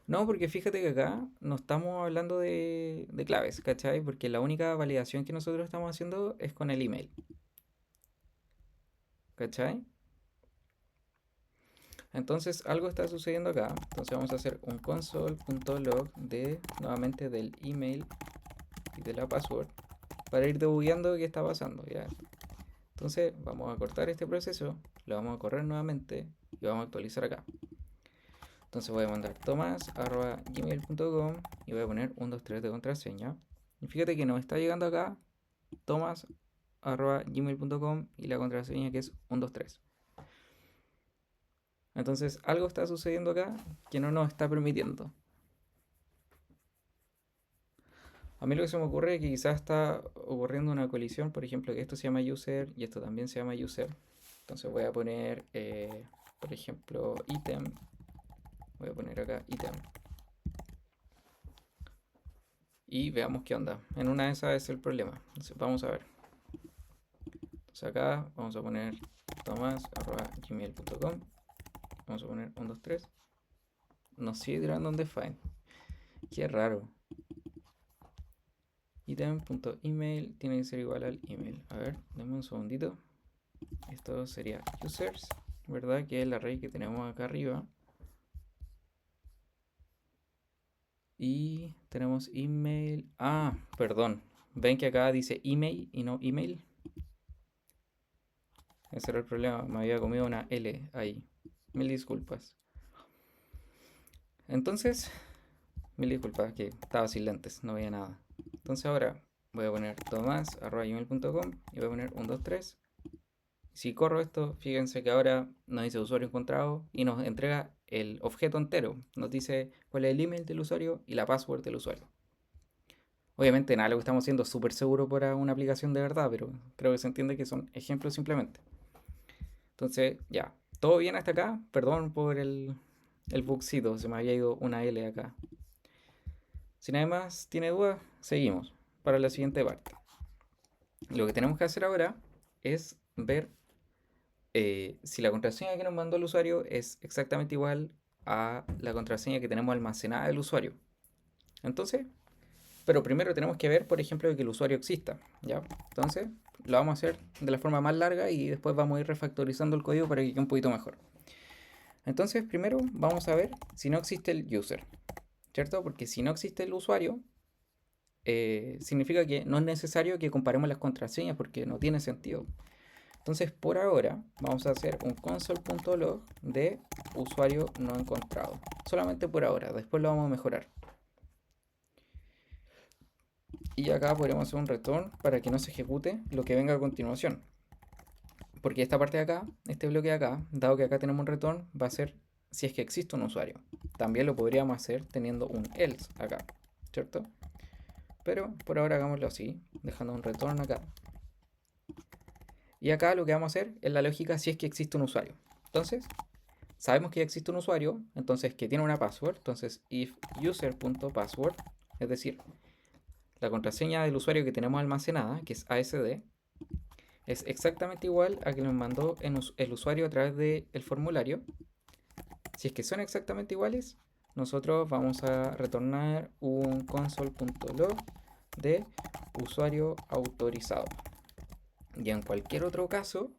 No, porque fíjate que acá no estamos hablando de claves, ¿cachai? Porque la única validación que nosotros estamos haciendo es con el email, ¿cachai? Entonces algo está sucediendo acá. Entonces vamos a hacer un console.log nuevamente del email y de la password para ir debugueando qué está pasando, ¿ya? Entonces vamos a cortar este proceso, lo vamos a correr nuevamente y vamos a actualizar acá. Entonces voy a mandar tomas@gmail.com y voy a poner 123 de contraseña. Y fíjate que nos está llegando acá tomas@gmail.com y la contraseña que es 123. Entonces algo está sucediendo acá que no nos está permitiendo. A mí lo que se me ocurre es que quizás está ocurriendo una colisión, por ejemplo, que esto se llama user y esto también se llama user. Entonces voy a poner, por ejemplo, ítem. Voy a poner acá ítem. Y veamos qué onda. En una de esas es el problema. Entonces vamos a ver. Entonces acá vamos a poner tomas@gmail.com. Vamos a poner 1, 2, 3. Nos sigue tirando un define. Qué raro. Item.email tiene que ser igual al email. A ver, dame un segundito. Esto sería users, ¿verdad? Que es el array que tenemos acá arriba. Y tenemos email. Ah, perdón. Ven que acá dice email y no email. Ese era el problema. Me había comido una L ahí. Mil disculpas. Entonces, mil disculpas que estaba sin lentes, no veía nada. Entonces ahora voy a poner tomas@gmail.com y voy a poner 1, 2, 3. Si corro esto, fíjense que ahora nos dice usuario encontrado y nos entrega el objeto entero. Nos dice cuál es el email del usuario y la password del usuario. Obviamente nada, lo que estamos haciendo es súper seguro para una aplicación de verdad, pero creo que se entiende que son ejemplos simplemente. Entonces, ya, todo bien hasta acá. Perdón por el bugcito, se me había ido una L acá. Si nadie más tiene dudas, seguimos para la siguiente parte. Lo que tenemos que hacer ahora es ver si la contraseña que nos mandó el usuario es exactamente igual a la contraseña que tenemos almacenada del usuario. Entonces, pero primero tenemos que ver, por ejemplo, que el usuario exista, ¿ya? Entonces, lo vamos a hacer de la forma más larga y después vamos a ir refactorizando el código para que quede un poquito mejor. Entonces, primero vamos a ver si no existe el user, ¿cierto? Porque si no existe el usuario, significa que no es necesario que comparemos las contraseñas porque no tiene sentido. Entonces, por ahora, vamos a hacer un console.log de usuario no encontrado. Solamente por ahora, después lo vamos a mejorar. Y acá podremos hacer un return para que no se ejecute lo que venga a continuación. Porque esta parte de acá, este bloque de acá, dado que acá tenemos un return, va a ser si es que existe un usuario. También lo podríamos hacer teniendo un else acá, ¿cierto? Pero por ahora hagámoslo así, dejando un return acá. Y acá lo que vamos a hacer es la lógica si es que existe un usuario. Entonces, sabemos que ya existe un usuario, entonces que tiene una password. Entonces, if user.password, es decir, la contraseña del usuario que tenemos almacenada, que es ASD, es exactamente igual a que nos mandó el usuario a través del formulario. Si es que son exactamente iguales, nosotros vamos a retornar un console.log de usuario autorizado. Y en cualquier otro caso,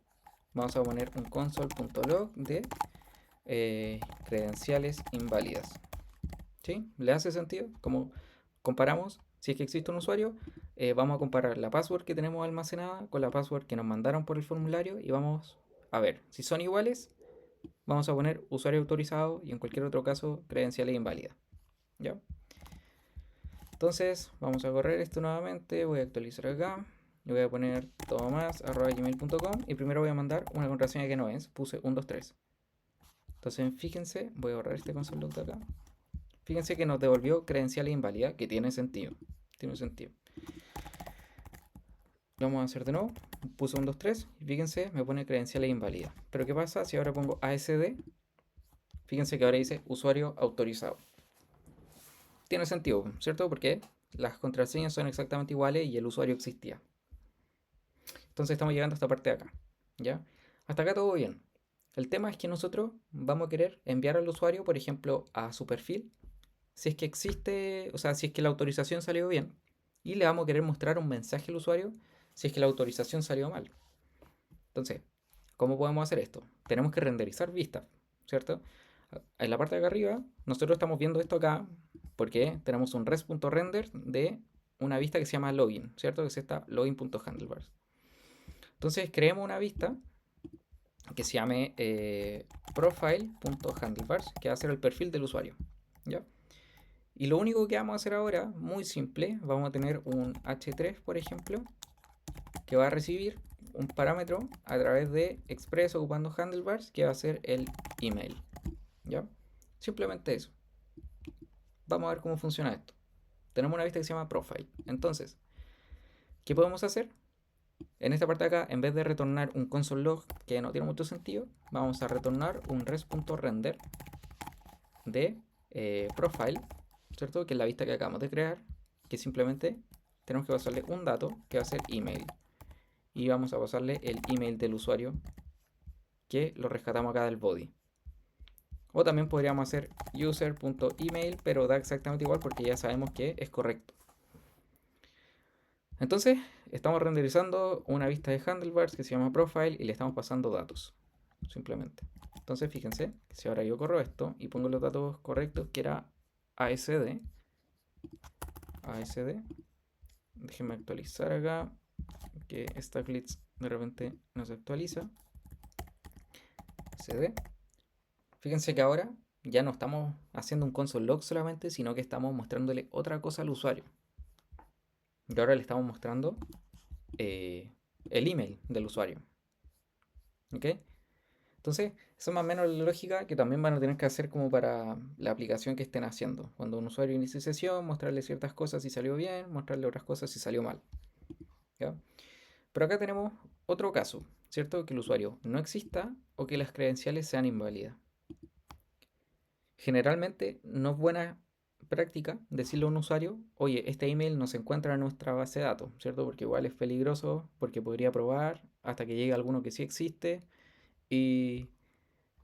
vamos a poner un console.log de credenciales inválidas. ¿Sí? ¿Le hace sentido? Como comparamos, si es que existe un usuario, vamos a comparar la password que tenemos almacenada con la password que nos mandaron por el formulario y vamos a ver si son iguales. Vamos a poner usuario autorizado y en cualquier otro caso credenciales inválidas. ¿Ya? Entonces vamos a correr esto nuevamente, voy a actualizar acá y voy a poner tomas@gmail.com y primero voy a mandar una contraseña que no es, puse 1, 2, 3. Entonces fíjense, voy a borrar este console log de acá. Fíjense que nos devolvió credenciales inválidas, que tiene sentido. Tiene sentido. Lo vamos a hacer de nuevo. Puse 1, 2, 3 y fíjense, me pone credenciales inválidas. Pero ¿qué pasa si ahora pongo ASD? Fíjense que ahora dice usuario autorizado. Tiene sentido, ¿cierto? Porque las contraseñas son exactamente iguales y el usuario existía. Entonces estamos llegando a esta parte de acá, ¿ya? Hasta acá todo bien. El tema es que nosotros vamos a querer enviar al usuario, por ejemplo, a su perfil, si es que existe, o sea, si es que la autorización salió bien, y le vamos a querer mostrar un mensaje al usuario si es que la autorización salió mal. Entonces, ¿cómo podemos hacer esto? Tenemos que renderizar vistas, ¿cierto? En la parte de acá arriba, nosotros estamos viendo esto acá porque tenemos un res.render de una vista que se llama login, ¿cierto? Que es esta login.handlebars. Entonces creemos una vista que se llame profile.handlebars, que va a ser el perfil del usuario, ¿ya? Y lo único que vamos a hacer ahora, muy simple, vamos a tener un h3, por ejemplo, que va a recibir un parámetro a través de express ocupando handlebars, que va a ser el email, ¿ya? Simplemente eso. Vamos a ver cómo funciona esto. tenemos una vista que se llama profile. Entonces, ¿qué podemos hacer? En esta parte de acá, en vez de retornar un console log que no tiene mucho sentido, vamos a retornar un res.render de profile, ¿cierto? Que es la vista que acabamos de crear, que simplemente tenemos que pasarle un dato que va a ser email. Y vamos a pasarle el email del usuario que lo rescatamos acá del body. O también podríamos hacer user.email, pero da exactamente igual porque ya sabemos que es correcto. Entonces, estamos renderizando una vista de handlebars que se llama profile y le estamos pasando datos, simplemente. Entonces, fíjense que si ahora yo corro esto y pongo los datos correctos, que era ASD, déjenme actualizar acá, que esta glitch de repente no se actualiza. ASD. Fíjense que ahora ya no estamos haciendo un console log solamente, sino que estamos mostrándole otra cosa al usuario. Y ahora le estamos mostrando el email del usuario. ¿Ok? Entonces, esa es más o menos la lógica que también van a tener que hacer como para la aplicación que estén haciendo. Cuando un usuario inicie sesión, mostrarle ciertas cosas si salió bien, mostrarle otras cosas si salió mal. ¿Ya? Pero acá tenemos otro caso, ¿cierto? Que el usuario no exista o que las credenciales sean inválidas. Generalmente no es buena práctica decirle a un usuario, oye, este email no se encuentra en nuestra base de datos, ¿cierto? Porque igual es peligroso, porque podría probar hasta que llegue alguno que sí existe y,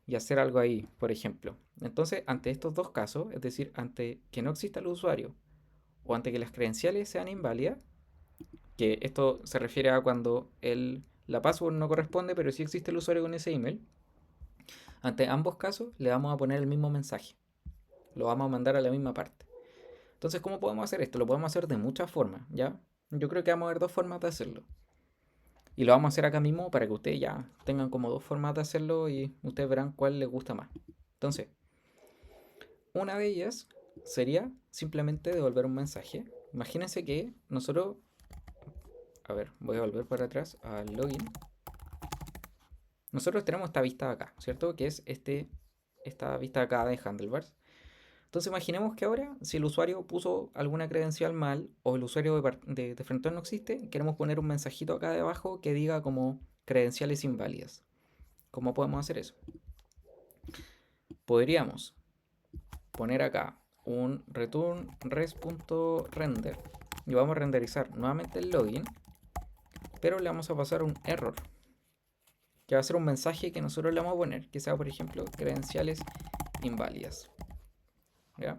y hacer algo ahí, por ejemplo. Entonces, ante estos dos casos, es decir, ante que no exista el usuario o ante que las credenciales sean inválidas, que esto se refiere a cuando la password no corresponde, pero sí existe el usuario con ese email, ante ambos casos le vamos a poner el mismo mensaje. Lo vamos a mandar a la misma parte. Entonces, ¿cómo podemos hacer esto? Lo podemos hacer de muchas formas, ¿ya? Yo creo que vamos a ver dos formas de hacerlo. Y lo vamos a hacer acá mismo para que ustedes ya tengan como dos formas de hacerlo y ustedes verán cuál les gusta más. Entonces, una de ellas sería simplemente devolver un mensaje. Imagínense que nosotros... A ver, voy a volver para atrás al login. Nosotros tenemos esta vista acá, ¿cierto? Que es esta vista acá de handlebars. Entonces imaginemos que ahora, si el usuario puso alguna credencial mal o el usuario de frontend no existe, queremos poner un mensajito acá debajo que diga como credenciales inválidas. ¿Cómo podemos hacer eso? Podríamos poner acá un return res.render y vamos a renderizar nuevamente el login, pero le vamos a pasar un error, que va a ser un mensaje que nosotros le vamos a poner, que sea por ejemplo credenciales inválidas. ¿Ya?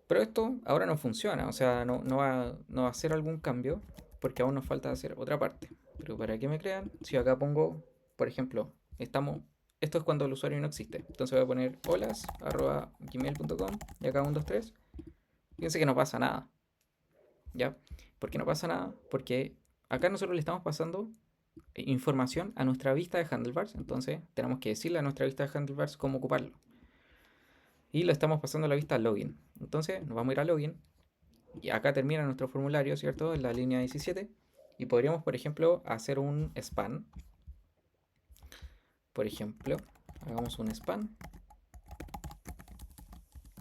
Pero esto ahora no funciona, o sea, no va a hacer algún cambio porque aún nos falta hacer otra parte. Pero para que me crean, si acá pongo, por ejemplo, esto es cuando el usuario no existe. Entonces voy a poner holas@gmail.com y acá 1, 2, 3. Fíjense que no pasa nada. ¿Ya? ¿Por qué no pasa nada? Porque acá nosotros le estamos pasando información a nuestra vista de handlebars. Entonces tenemos que decirle a nuestra vista de handlebars cómo ocuparlo. Y lo estamos pasando a la vista login. Entonces nos vamos a ir a login. Y acá termina nuestro formulario, ¿cierto? En la línea 17. Y podríamos, por ejemplo, hacer un span. Por ejemplo, hagamos un span.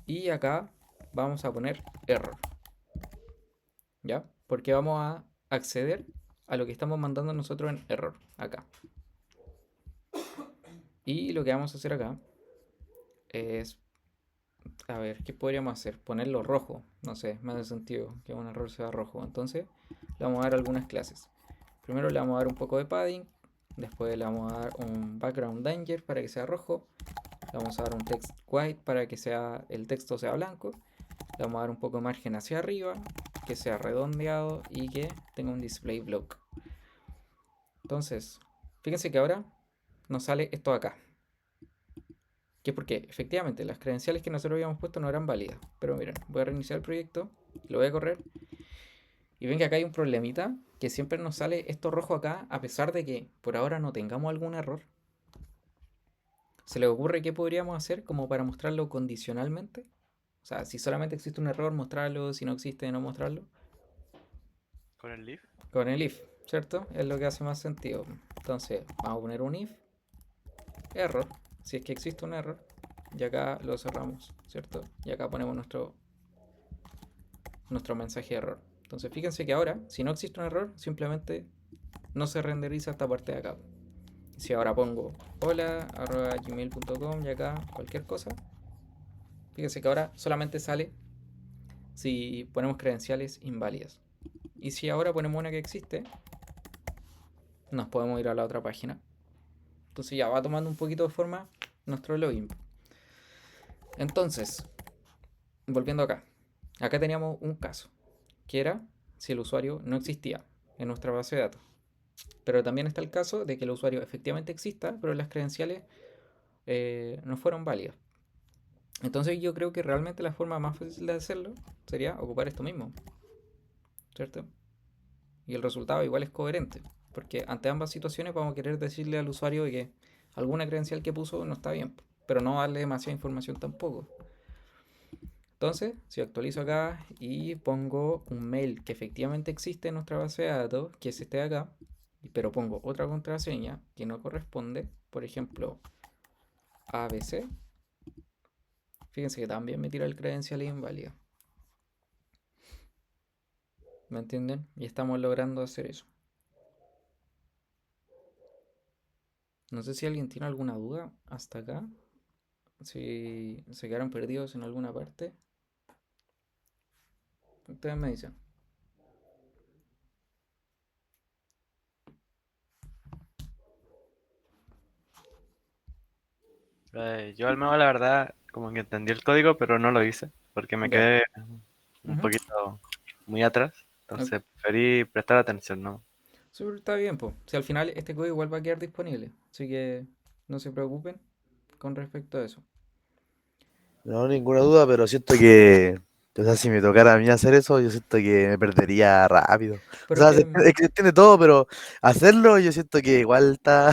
Y acá vamos a poner error. ¿Ya? Porque vamos a acceder a lo que estamos mandando nosotros en error. Acá. Y lo que vamos a hacer acá es... A ver, ¿qué podríamos hacer? Ponerlo rojo. No sé, me hace sentido que un error sea rojo. Entonces, le vamos a dar algunas clases. Primero le vamos a dar un poco de padding. Después le vamos a dar un background danger para que sea rojo. Le vamos a dar un text white para que el texto sea blanco. Le vamos a dar un poco de margen hacia arriba, que sea redondeado y que tenga un display block. Entonces, fíjense que ahora nos sale esto acá. Que es porque efectivamente las credenciales que nosotros habíamos puesto no eran válidas. Pero miren, voy a reiniciar el proyecto, lo voy a correr. Y ven que acá hay un problemita, que siempre nos sale esto rojo acá, a pesar de que por ahora no tengamos algún error. ¿Se les ocurre qué podríamos hacer como para mostrarlo condicionalmente? O sea, si solamente existe un error, mostrarlo, si no existe, no mostrarlo. Con el leaf. Con el if, ¿cierto? Es lo que hace más sentido. Entonces, vamos a poner un if, error, si es que existe un error, y acá lo cerramos, ¿cierto? Y acá ponemos nuestro nuestro mensaje de error. Entonces fíjense que ahora, si no existe un error, simplemente no se renderiza esta parte de acá. Si ahora pongo hola@gmail.com y acá cualquier cosa, fíjense que ahora solamente sale si ponemos credenciales inválidas. Y si ahora ponemos una que existe, nos podemos ir a la otra página. Entonces ya va tomando un poquito de forma nuestro login. Entonces, volviendo acá. Acá teníamos un caso, que era si el usuario no existía en nuestra base de datos. Pero también está el caso de que el usuario efectivamente exista, pero las credenciales no fueron válidas. Entonces yo creo que realmente la forma más fácil de hacerlo sería ocupar esto mismo, ¿cierto? Y el resultado igual es coherente, porque ante ambas situaciones vamos a querer decirle al usuario que alguna credencial que puso no está bien, pero no darle demasiada información tampoco. Entonces, si actualizo acá y pongo un mail que efectivamente existe en nuestra base de datos, que es este de acá, pero pongo otra contraseña que no corresponde, por ejemplo, ABC, fíjense que también me tira el credencial inválido. ¿Me entienden? Y estamos logrando hacer eso. No sé si alguien tiene alguna duda hasta acá. Si se quedaron perdidos en alguna parte. Ustedes me dicen. Yo al menos la verdad como que entendí el código, pero no lo hice, porque me Ya. quedé un Ujú. poquito muy atrás. Ok. Entonces preferí prestar atención, ¿no? Súper, está bien, pues. Si al final este código igual va a quedar disponible. Así que no se preocupen con respecto a eso. No, ninguna duda, pero siento que, o sea, si me tocara a mí hacer eso, yo siento que me perdería rápido. O Pero es sea, que, es que se entiende todo, pero hacerlo yo siento que igual está,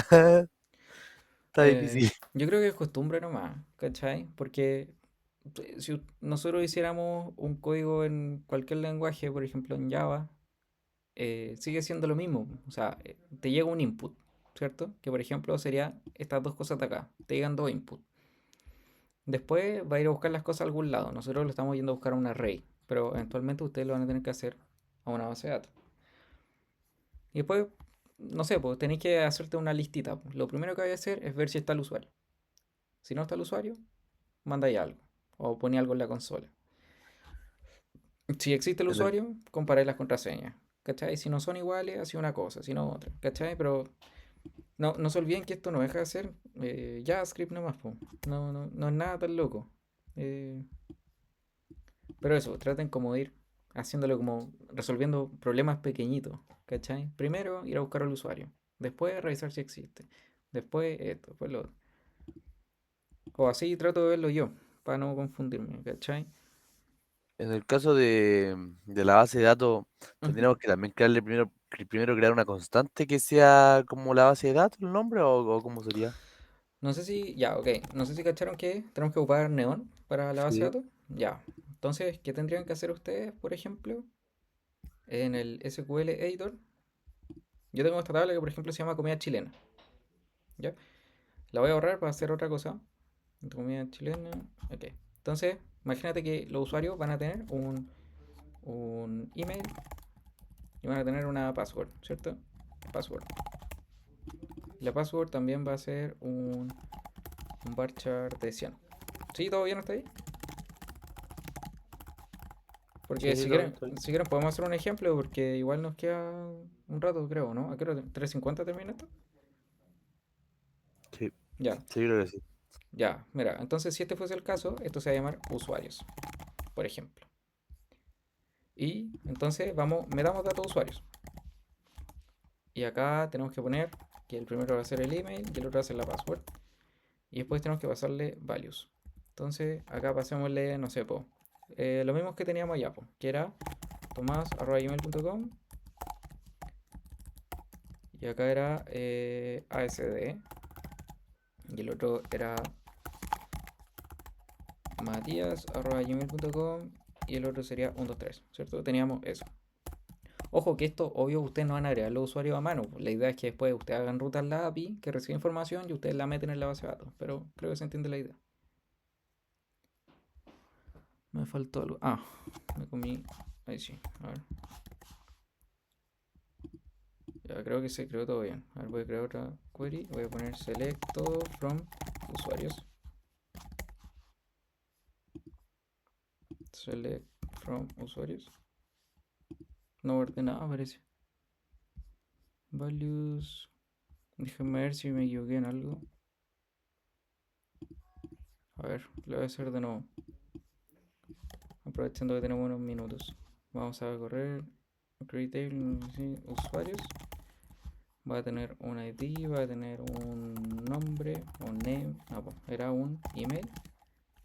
está difícil. yo creo que es costumbre nomás, ¿cachai? Porque si nosotros hiciéramos un código en cualquier lenguaje, por ejemplo en Java, sigue siendo lo mismo. O sea, te llega un input, ¿cierto? Que por ejemplo sería estas dos cosas de acá. Te llegan dos inputs. Después va a ir a buscar las cosas a algún lado. Nosotros lo estamos yendo a buscar a un array. Pero eventualmente ustedes lo van a tener que hacer a una base de datos. Y después, no sé, pues tenéis que hacerte una listita. Lo primero que voy a hacer es ver si está el usuario. Si no está el usuario, mandáis algo. O ponéis algo en la consola. Si existe el En el- usuario, comparáis las contraseñas. ¿Cachai? Si no son iguales, así una cosa, si no otra. ¿Cachai? Pero no se olviden que esto no deja de ser JavaScript nomás, po. No es nada tan loco. Eh, pero eso, traten como de ir haciéndolo como resolviendo problemas pequeñitos, ¿cachai? Primero ir a buscar al usuario, después revisar si existe, después esto, después lo otro. O así trato de verlo yo, para no confundirme, ¿cachai? En el caso de la base de datos, Ujú. tendríamos que también crearle primero crear una constante que sea como la base de datos, el nombre, o cómo sería. No sé si, ya, ok, no sé si cacharon que tenemos que ocupar Neon para la base de Sí, datos. Ya, entonces, ¿qué tendrían que hacer ustedes, por ejemplo, en el SQL Editor? Yo tengo esta tabla que, por ejemplo, se llama comida chilena, ¿ya? La voy a ahorrar para hacer otra cosa. Comida chilena. Ok. Entonces, imagínate que los usuarios van a tener un email y van a tener una password, ¿cierto? Password. La password también va a ser un varchar de 100. ¿Sí? ¿Todo bien hasta ahí? Porque sí, sí, todo bien, todo bien. si quieren podemos hacer un ejemplo porque igual nos queda un rato, creo, ¿no? ¿A qué hora? ¿3:50 termina esto? Sí, Ya, sí, creo que sí. ya. Mira, entonces si este fuese el caso, esto se va a llamar usuarios, por ejemplo. Y entonces vamos, me damos datos de usuarios. Y acá tenemos que poner que el primero va a ser el email y el otro va a ser la password. Y después tenemos que pasarle values. Entonces acá pasémosle, no sé, lo mismo que teníamos allá, que era tomás@gmail.com y acá era ASD y el otro era matías@gmail.com y el otro sería 123, ¿cierto? Teníamos eso. Ojo que esto, obvio, ustedes no van a agregar los usuarios a mano. La idea es que después ustedes hagan rutas en la API, que recibe información y ustedes la meten en la base de datos. Pero creo que se entiende la idea. Me faltó algo. Ah, me comí Ahí sí, a ver. Ya creo que se creó todo bien. A ver, voy a crear otra query. Voy a poner select todo from usuarios. Select from usuarios. No guardé nada, parece. Values. Déjenme ver si me equivoqué en algo. A ver, lo voy a hacer de nuevo. Aprovechando que tenemos unos minutos. Vamos a correr. Create table, sí, usuarios. Va a tener un ID, va a tener un nombre, un name. No, pues, era un email.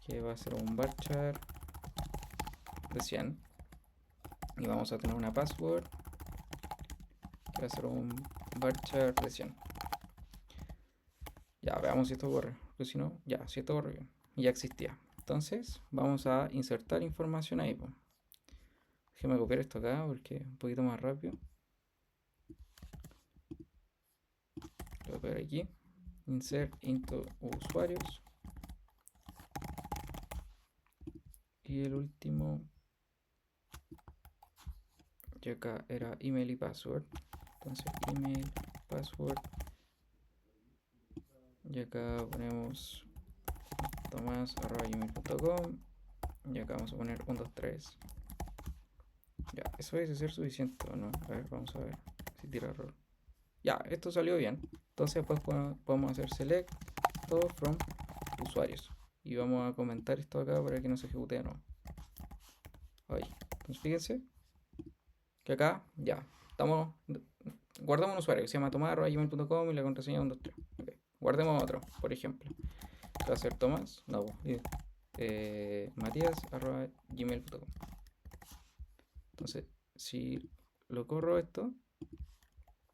Que va a ser un varchar de 100. Y vamos a tener una password. Que va a ser un varchar de 100. Ya, veamos si esto corre. Porque si no, ya, si esto corre bien. Ya existía. Entonces, vamos a insertar información ahí, pues. Déjeme copiar esto acá porque es un poquito más rápido. Lo voy a pegar aquí. Insert into usuarios. Y el último. Y acá era email y password. Entonces, email, password. Y acá ponemos tomás@gmail.com. Y acá vamos a poner 123. Ya, eso debe ser suficiente, ¿o no? A ver, vamos a ver si tira error. Ya, esto salió bien. Entonces después podemos hacer select todo from usuarios. Y vamos a comentar esto acá para que no se ejecute de nuevo. Ahí. Entonces fíjense que acá ya estamos. Guardamos un usuario que se llama tomás@gmail.com y la contraseña es 123. Okay. Guardemos otro, por ejemplo. Va a ser Tomás, no, Matías@gmail.com. Entonces, si lo corro esto,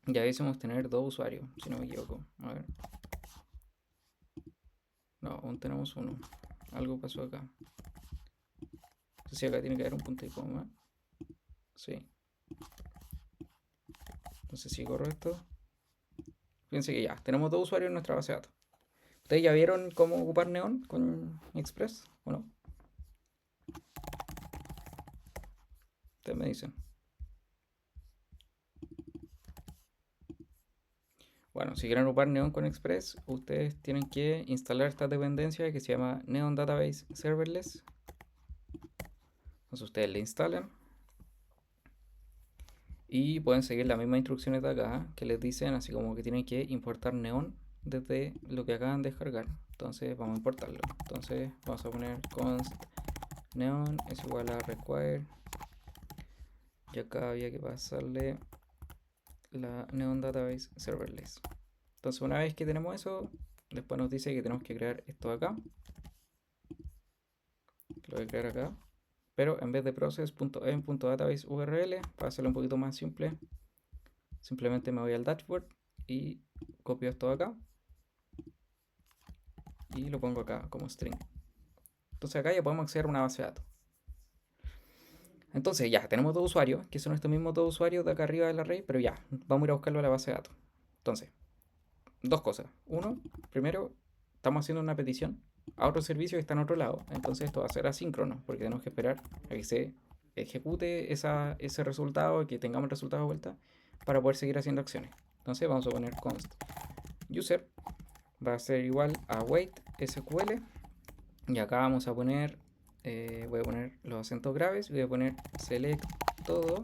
ya deberíamos tener dos usuarios, si no me equivoco. A ver. No, aún tenemos uno. Algo pasó acá. No sé si acá tiene que haber un punto y coma. Sí. Entonces si corro esto. Fíjense que ya, tenemos dos usuarios en nuestra base de datos. ¿Ustedes ya vieron cómo ocupar Neon con Express o no? Ustedes me dicen. Bueno, si quieren ocupar Neon con Express, ustedes tienen que instalar esta dependencia que se llama Neon Database Serverless. Entonces ustedes la instalan y pueden seguir las mismas instrucciones de acá que les dicen, así como que tienen que importar Neon desde lo que acaban de descargar. Entonces vamos a importarlo. Entonces vamos a poner const neon es igual a require. Y acá había que pasarle la Neon Database Serverless. Entonces una vez que tenemos eso, después nos dice que tenemos que crear esto acá. Lo voy a crear acá. Pero en vez de process.en.database URL, para hacerlo un poquito más simple, simplemente me voy al dashboard y copio esto acá. Y lo pongo acá como string. Entonces acá ya podemos acceder a una base de datos. Entonces ya, tenemos dos usuarios, que son estos mismos dos usuarios de acá arriba del array, pero ya, vamos a ir a buscarlo a la base de datos. Entonces, dos cosas. Uno, primero, estamos haciendo una petición a otro servicio que está en otro lado. Entonces esto va a ser asíncrono, porque tenemos que esperar a que se ejecute ese resultado, y que tengamos el resultado de vuelta, para poder seguir haciendo acciones. Entonces vamos a poner const user, va a ser igual a wait SQL, y acá vamos a poner, voy a poner los acentos graves, y voy a poner select todo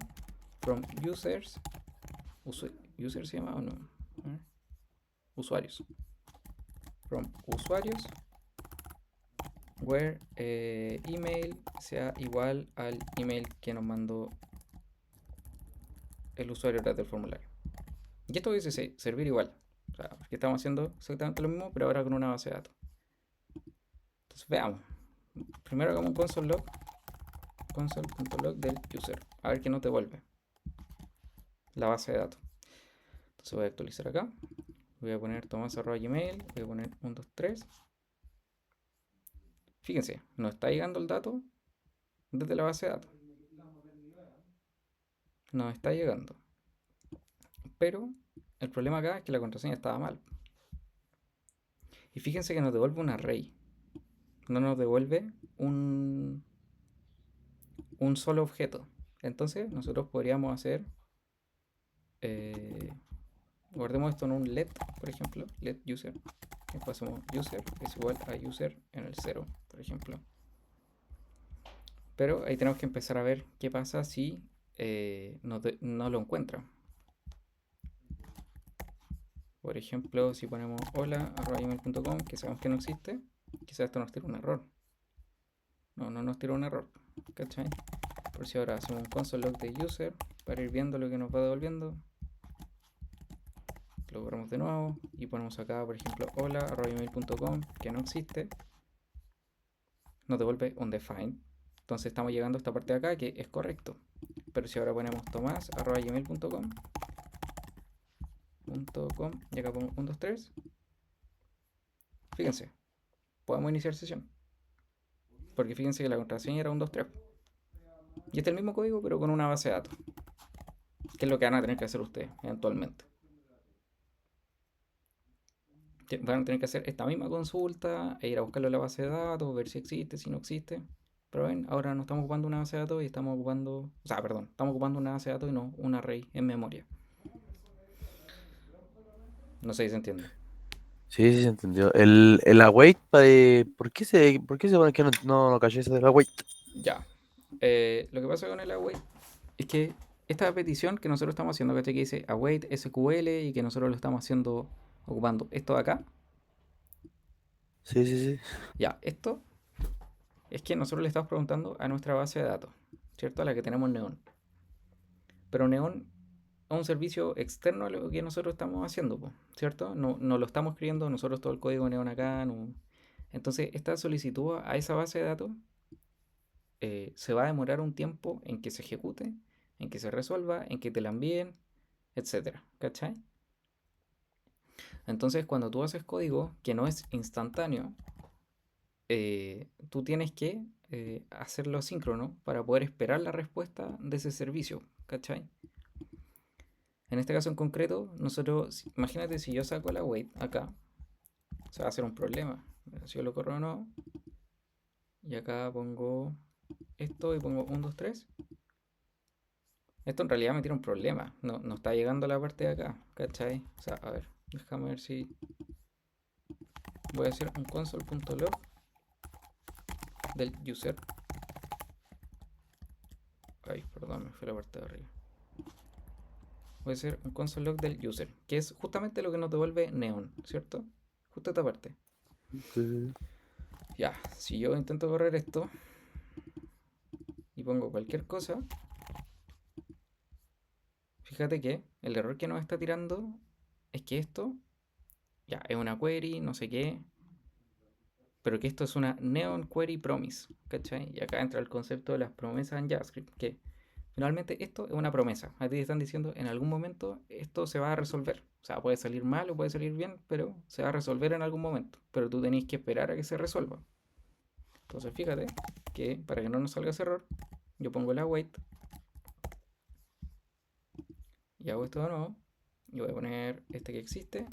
from users. ¿User se llama o no? Usuarios. From usuarios where email sea igual al email que nos mandó el usuario detrás del formulario. Y esto dice servir igual. O sea, porque estamos haciendo exactamente lo mismo, pero ahora con una base de datos. Entonces veamos. Primero hagamos un console.log del user. A ver qué nos devuelve la base de datos. Entonces voy a actualizar acá. Voy a poner tomás@gmail. Voy a poner 123. Fíjense, nos está llegando el dato desde la base de datos. Nos está llegando. Pero el problema acá es que la contraseña estaba mal. Y fíjense que nos devuelve un array. No nos devuelve un solo objeto. Entonces nosotros podríamos hacer, guardemos esto en un let, por ejemplo, let user. Después hacemos user es igual a user en el 0, por ejemplo. Pero ahí tenemos que empezar a ver qué pasa si no lo encuentra. Por ejemplo, si ponemos hola@gmail.com, que sabemos que no existe, quizás esto nos tire un error. No nos tira un error, ¿cachai? Por si ahora hacemos un console log de user para ir viendo lo que nos va devolviendo. Lo borramos de nuevo y ponemos acá, por ejemplo, hola@gmail.com, que no existe. Nos devuelve undefined. Entonces estamos llegando a esta parte de acá que es correcto. Pero si ahora ponemos tomás@gmail.com y acá pongo 1, 2, 3, fíjense, podemos iniciar sesión. Porque fíjense que la contraseña era 1, 2, 3. Y este es el mismo código, pero con una base de datos. Que es lo que van a tener que hacer ustedes eventualmente. Van a tener que hacer esta misma consulta e ir a buscarlo en la base de datos, ver si existe, si no existe. Pero ven, ahora no estamos ocupando una base de datos y estamos ocupando. O sea, perdón, estamos ocupando una base de datos y no un array en memoria. No sé si se entiende. Sí, sí, se entendió. El await, ¿por qué se pone que no cayó ese del await? Ya. Lo que pasa con el await es que esta petición que nosotros estamos haciendo, ¿cachai? Que dice await SQL y que nosotros lo estamos haciendo ocupando esto de acá. Sí, sí, sí. Ya, esto es que nosotros le estamos preguntando a nuestra base de datos, ¿cierto? A la que tenemos Neon. Pero Neon es un servicio externo a lo que nosotros estamos haciendo, ¿cierto? No lo estamos escribiendo nosotros todo el código Neon acá. No. Entonces, esta solicitud a esa base de datos se va a demorar un tiempo en que se ejecute, en que se resuelva, en que te la envíen, etcétera, ¿cachai? Entonces, cuando tú haces código que no es instantáneo, tú tienes que hacerlo asíncrono para poder esperar la respuesta de ese servicio, ¿cachai? En este caso en concreto, nosotros, imagínate si yo saco la wait acá, se va a hacer un problema. Si yo lo corro o no, y acá pongo esto y pongo 1, 2, 3. Esto en realidad me tiene un problema. No está llegando a la parte de acá, ¿cachai? O sea, a ver, déjame ver si. Voy a hacer un console.log del user. Ay, perdón, me fui a la parte de arriba. Voy a hacer un console log del user, que es justamente lo que nos devuelve Neon, ¿cierto? Justo esta parte. Sí, sí. Ya, si yo intento correr esto y pongo cualquier cosa, fíjate que el error que nos está tirando es que esto ya es una query, no sé qué, pero que esto es una Neon Query Promise, ¿cachai? Y acá entra el concepto de las promesas en JavaScript, que finalmente esto es una promesa. A ti te están diciendo en algún momento esto se va a resolver. O sea, puede salir mal o puede salir bien, pero se va a resolver en algún momento. Pero tú tenés que esperar a que se resuelva. Entonces fíjate que para que no nos salga ese error, yo pongo el await y hago esto de nuevo. Y voy a poner este que existe.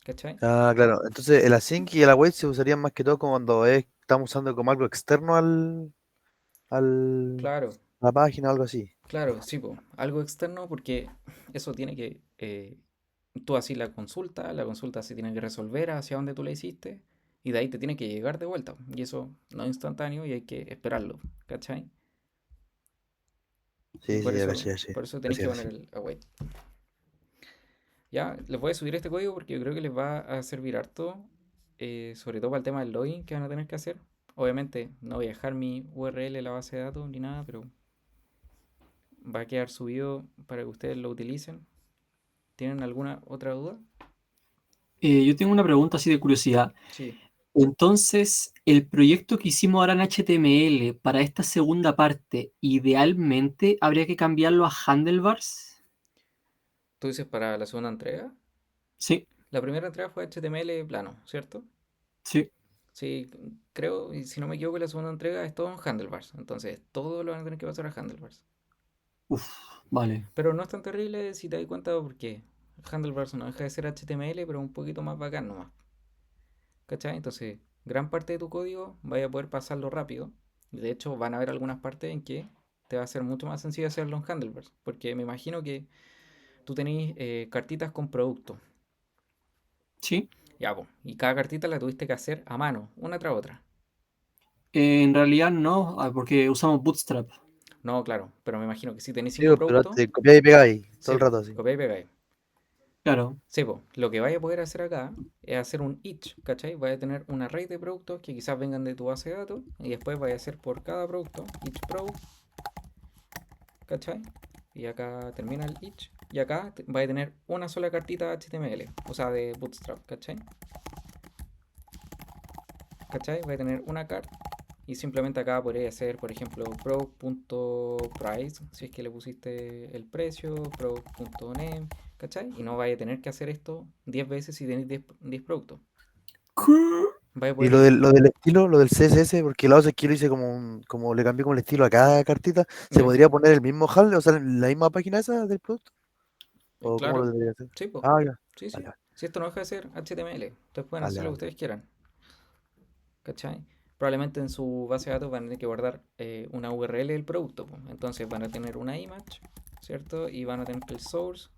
¿Cachai? Ah, claro. Entonces el async y el await se usarían más que todo como cuando estamos usando como algo externo al, Claro, a la página o algo así. claro, sí, po. Algo externo porque eso tiene que... tú haces la consulta se tiene que resolver hacia donde tú la hiciste y de ahí te tiene que llegar de vuelta. Y eso no es instantáneo y hay que esperarlo, ¿cachai? Y Sí, sí, ya caché, ya caché. por eso tenéis que Gracias, poner gracias. el await. Ya, les voy a subir este código porque yo creo que les va a servir harto, sobre todo para el tema del login que van a tener que hacer. Obviamente no voy a dejar mi URL en la base de datos ni nada, pero va a quedar subido para que ustedes lo utilicen. ¿Tienen alguna otra duda? Yo tengo una pregunta así de curiosidad. Sí. Entonces, el proyecto que hicimos ahora en HTML para esta segunda parte, idealmente habría que cambiarlo a Handlebars. ¿Tú dices para la segunda entrega? Sí, La primera entrega fue HTML plano, ¿cierto? sí. Sí, creo, y si no me equivoco, la segunda entrega es todo en Handlebars. Entonces, todo lo van a tener que pasar a Handlebars. Uf, vale. Pero no es tan terrible si te das cuenta porque Handlebars no deja de ser HTML, pero un poquito más bacán nomás. ¿Cachai? Entonces, gran parte de tu código vaya a poder pasarlo rápido. De hecho, van a haber algunas partes en que te va a ser mucho más sencillo hacerlo en Handlebars. Porque me imagino que tú tenés cartitas con productos. Sí. Ya, po, y cada cartita la tuviste que hacer a mano, una tras otra. En realidad no, porque usamos Bootstrap. No, claro, pero me imagino que si tenéis Sí, 5 pero productos, te copiáis y pegáis todo sí, el po, rato así. copiáis y pegáis. Claro. Sí, po, lo que vaya a poder hacer acá es hacer un each, ¿cachai? Vaya a tener un array de productos que quizás vengan de tu base de datos y después vaya a hacer por cada producto, each product, ¿cachai? Y acá termina el each y acá vaya a tener una sola cartita HTML, o sea, de Bootstrap, ¿cachai? ¿Cachai? Vaya a tener una cart y simplemente acá podría ser, por ejemplo, product.price, si es que le pusiste el precio, product.name, ¿cachai? Y no vaya a tener que hacer esto 10 veces si tenéis 10 productos. Vaya a Y poder lo del estilo, lo del CSS, porque la otra es que lo hice como le cambié como el estilo a cada cartita, ¿se ya, podría poner el mismo handle, o sea, en la misma página esa del producto? ¿O cómo lo claro, debería hacer? sí, pues, Ah, ya. sí, Vale, sí. vale, Si esto no deja de ser HTML, ustedes pueden vale, hacer lo que vale. ustedes quieran, ¿cachai? Probablemente en su base de datos van a tener que guardar una URL del producto, pues. Entonces van a tener una image, ¿cierto? Y van a tener que el source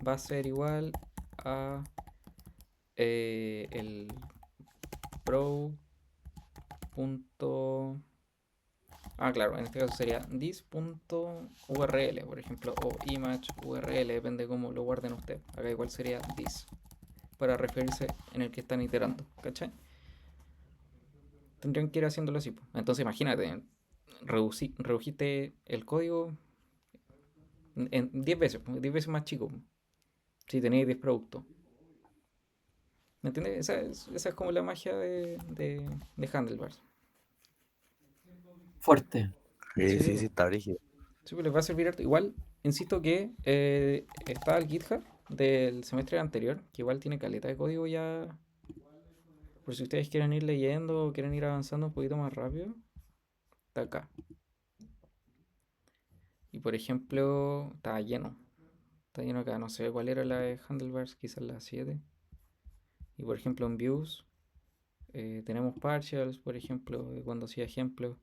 va a ser igual a el pro punto claro, en este caso sería this.url, por ejemplo, o image url, depende cómo lo guarden ustedes. Acá igual sería this, para referirse en el que están iterando, ¿cachai? Tendrían que ir haciéndolo así, pues. Entonces imagínate, redujiste el código en 10 veces, 10 veces más chico, si tenéis 10 productos. ¿Me entiendes? Esa es como la magia de Handlebars. Fuerte. Sí, Sí, sí, sí, está rígido. sí, pues les va a servir harto. Igual, insisto que está el GitHub del semestre anterior, que igual tiene caleta de código ya. Por si ustedes quieren ir leyendo o quieren ir avanzando un poquito más rápido, está acá. Y por ejemplo, está lleno. Está lleno acá. No sé cuál era la de Handlebars, quizás la 7. Y por ejemplo, en Views tenemos partials, por ejemplo, cuando hacía ejemplos.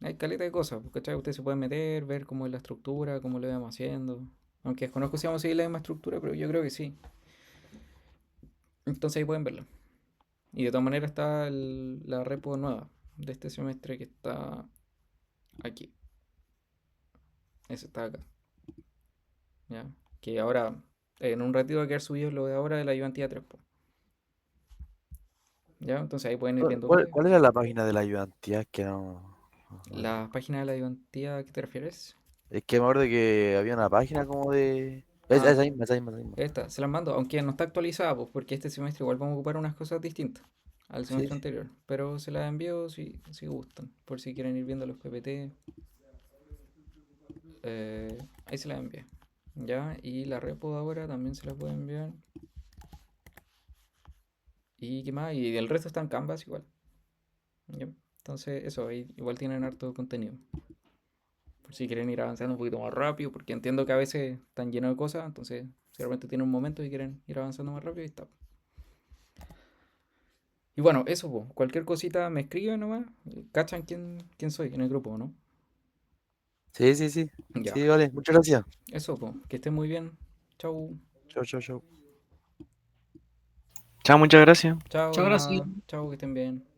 Hay caleta de cosas, ¿cachai? Ustedes se pueden meter, ver cómo es la estructura, cómo lo vamos haciendo. Aunque desconozco si vamos a seguir la misma estructura, pero yo creo que sí. Entonces ahí pueden verlo. Y de todas maneras está la repo nueva de este semestre que está aquí. Ese está acá. ¿Ya? Que ahora, en un ratito va a quedar subido lo de ahora de la ayudantía 3. ¿Ya? Entonces ahí pueden ir viendo código. ¿Cuál era la página de la ayudantía? Es que no la La tengo. página de la ayudantía, ¿a qué te refieres? Es que me acuerdo que había una página como de... Ah, Esa misma, esa misma, esa misma. esta, se las mando, aunque no está actualizada, pues porque este semestre igual vamos a ocupar unas cosas distintas al Sí, semestre sí. anterior. Pero se las envío si gustan, por si quieren ir viendo los PPT. Ahí se las envié. ¿Ya? Y la repo de ahora también se la pueden enviar. ¿Y qué más? Y el resto está en Canvas igual. ¿Ya? Entonces, eso, ahí igual tienen harto contenido. Por si quieren ir avanzando un poquito más rápido, porque entiendo que a veces están llenos de cosas, entonces, si realmente tienen un momento y quieren ir avanzando más rápido, ahí está. Y bueno, eso, po. Cualquier cosita me escriben nomás. ¿Cachan quién soy en el grupo, no? Sí, sí, sí. Ya. Sí, vale. Muchas gracias. Eso, po. Que estén muy bien. Chau. Chau, chau, chau. Chao, muchas gracias. Chao, Muchas de gracias. nada. Chau, que estén bien.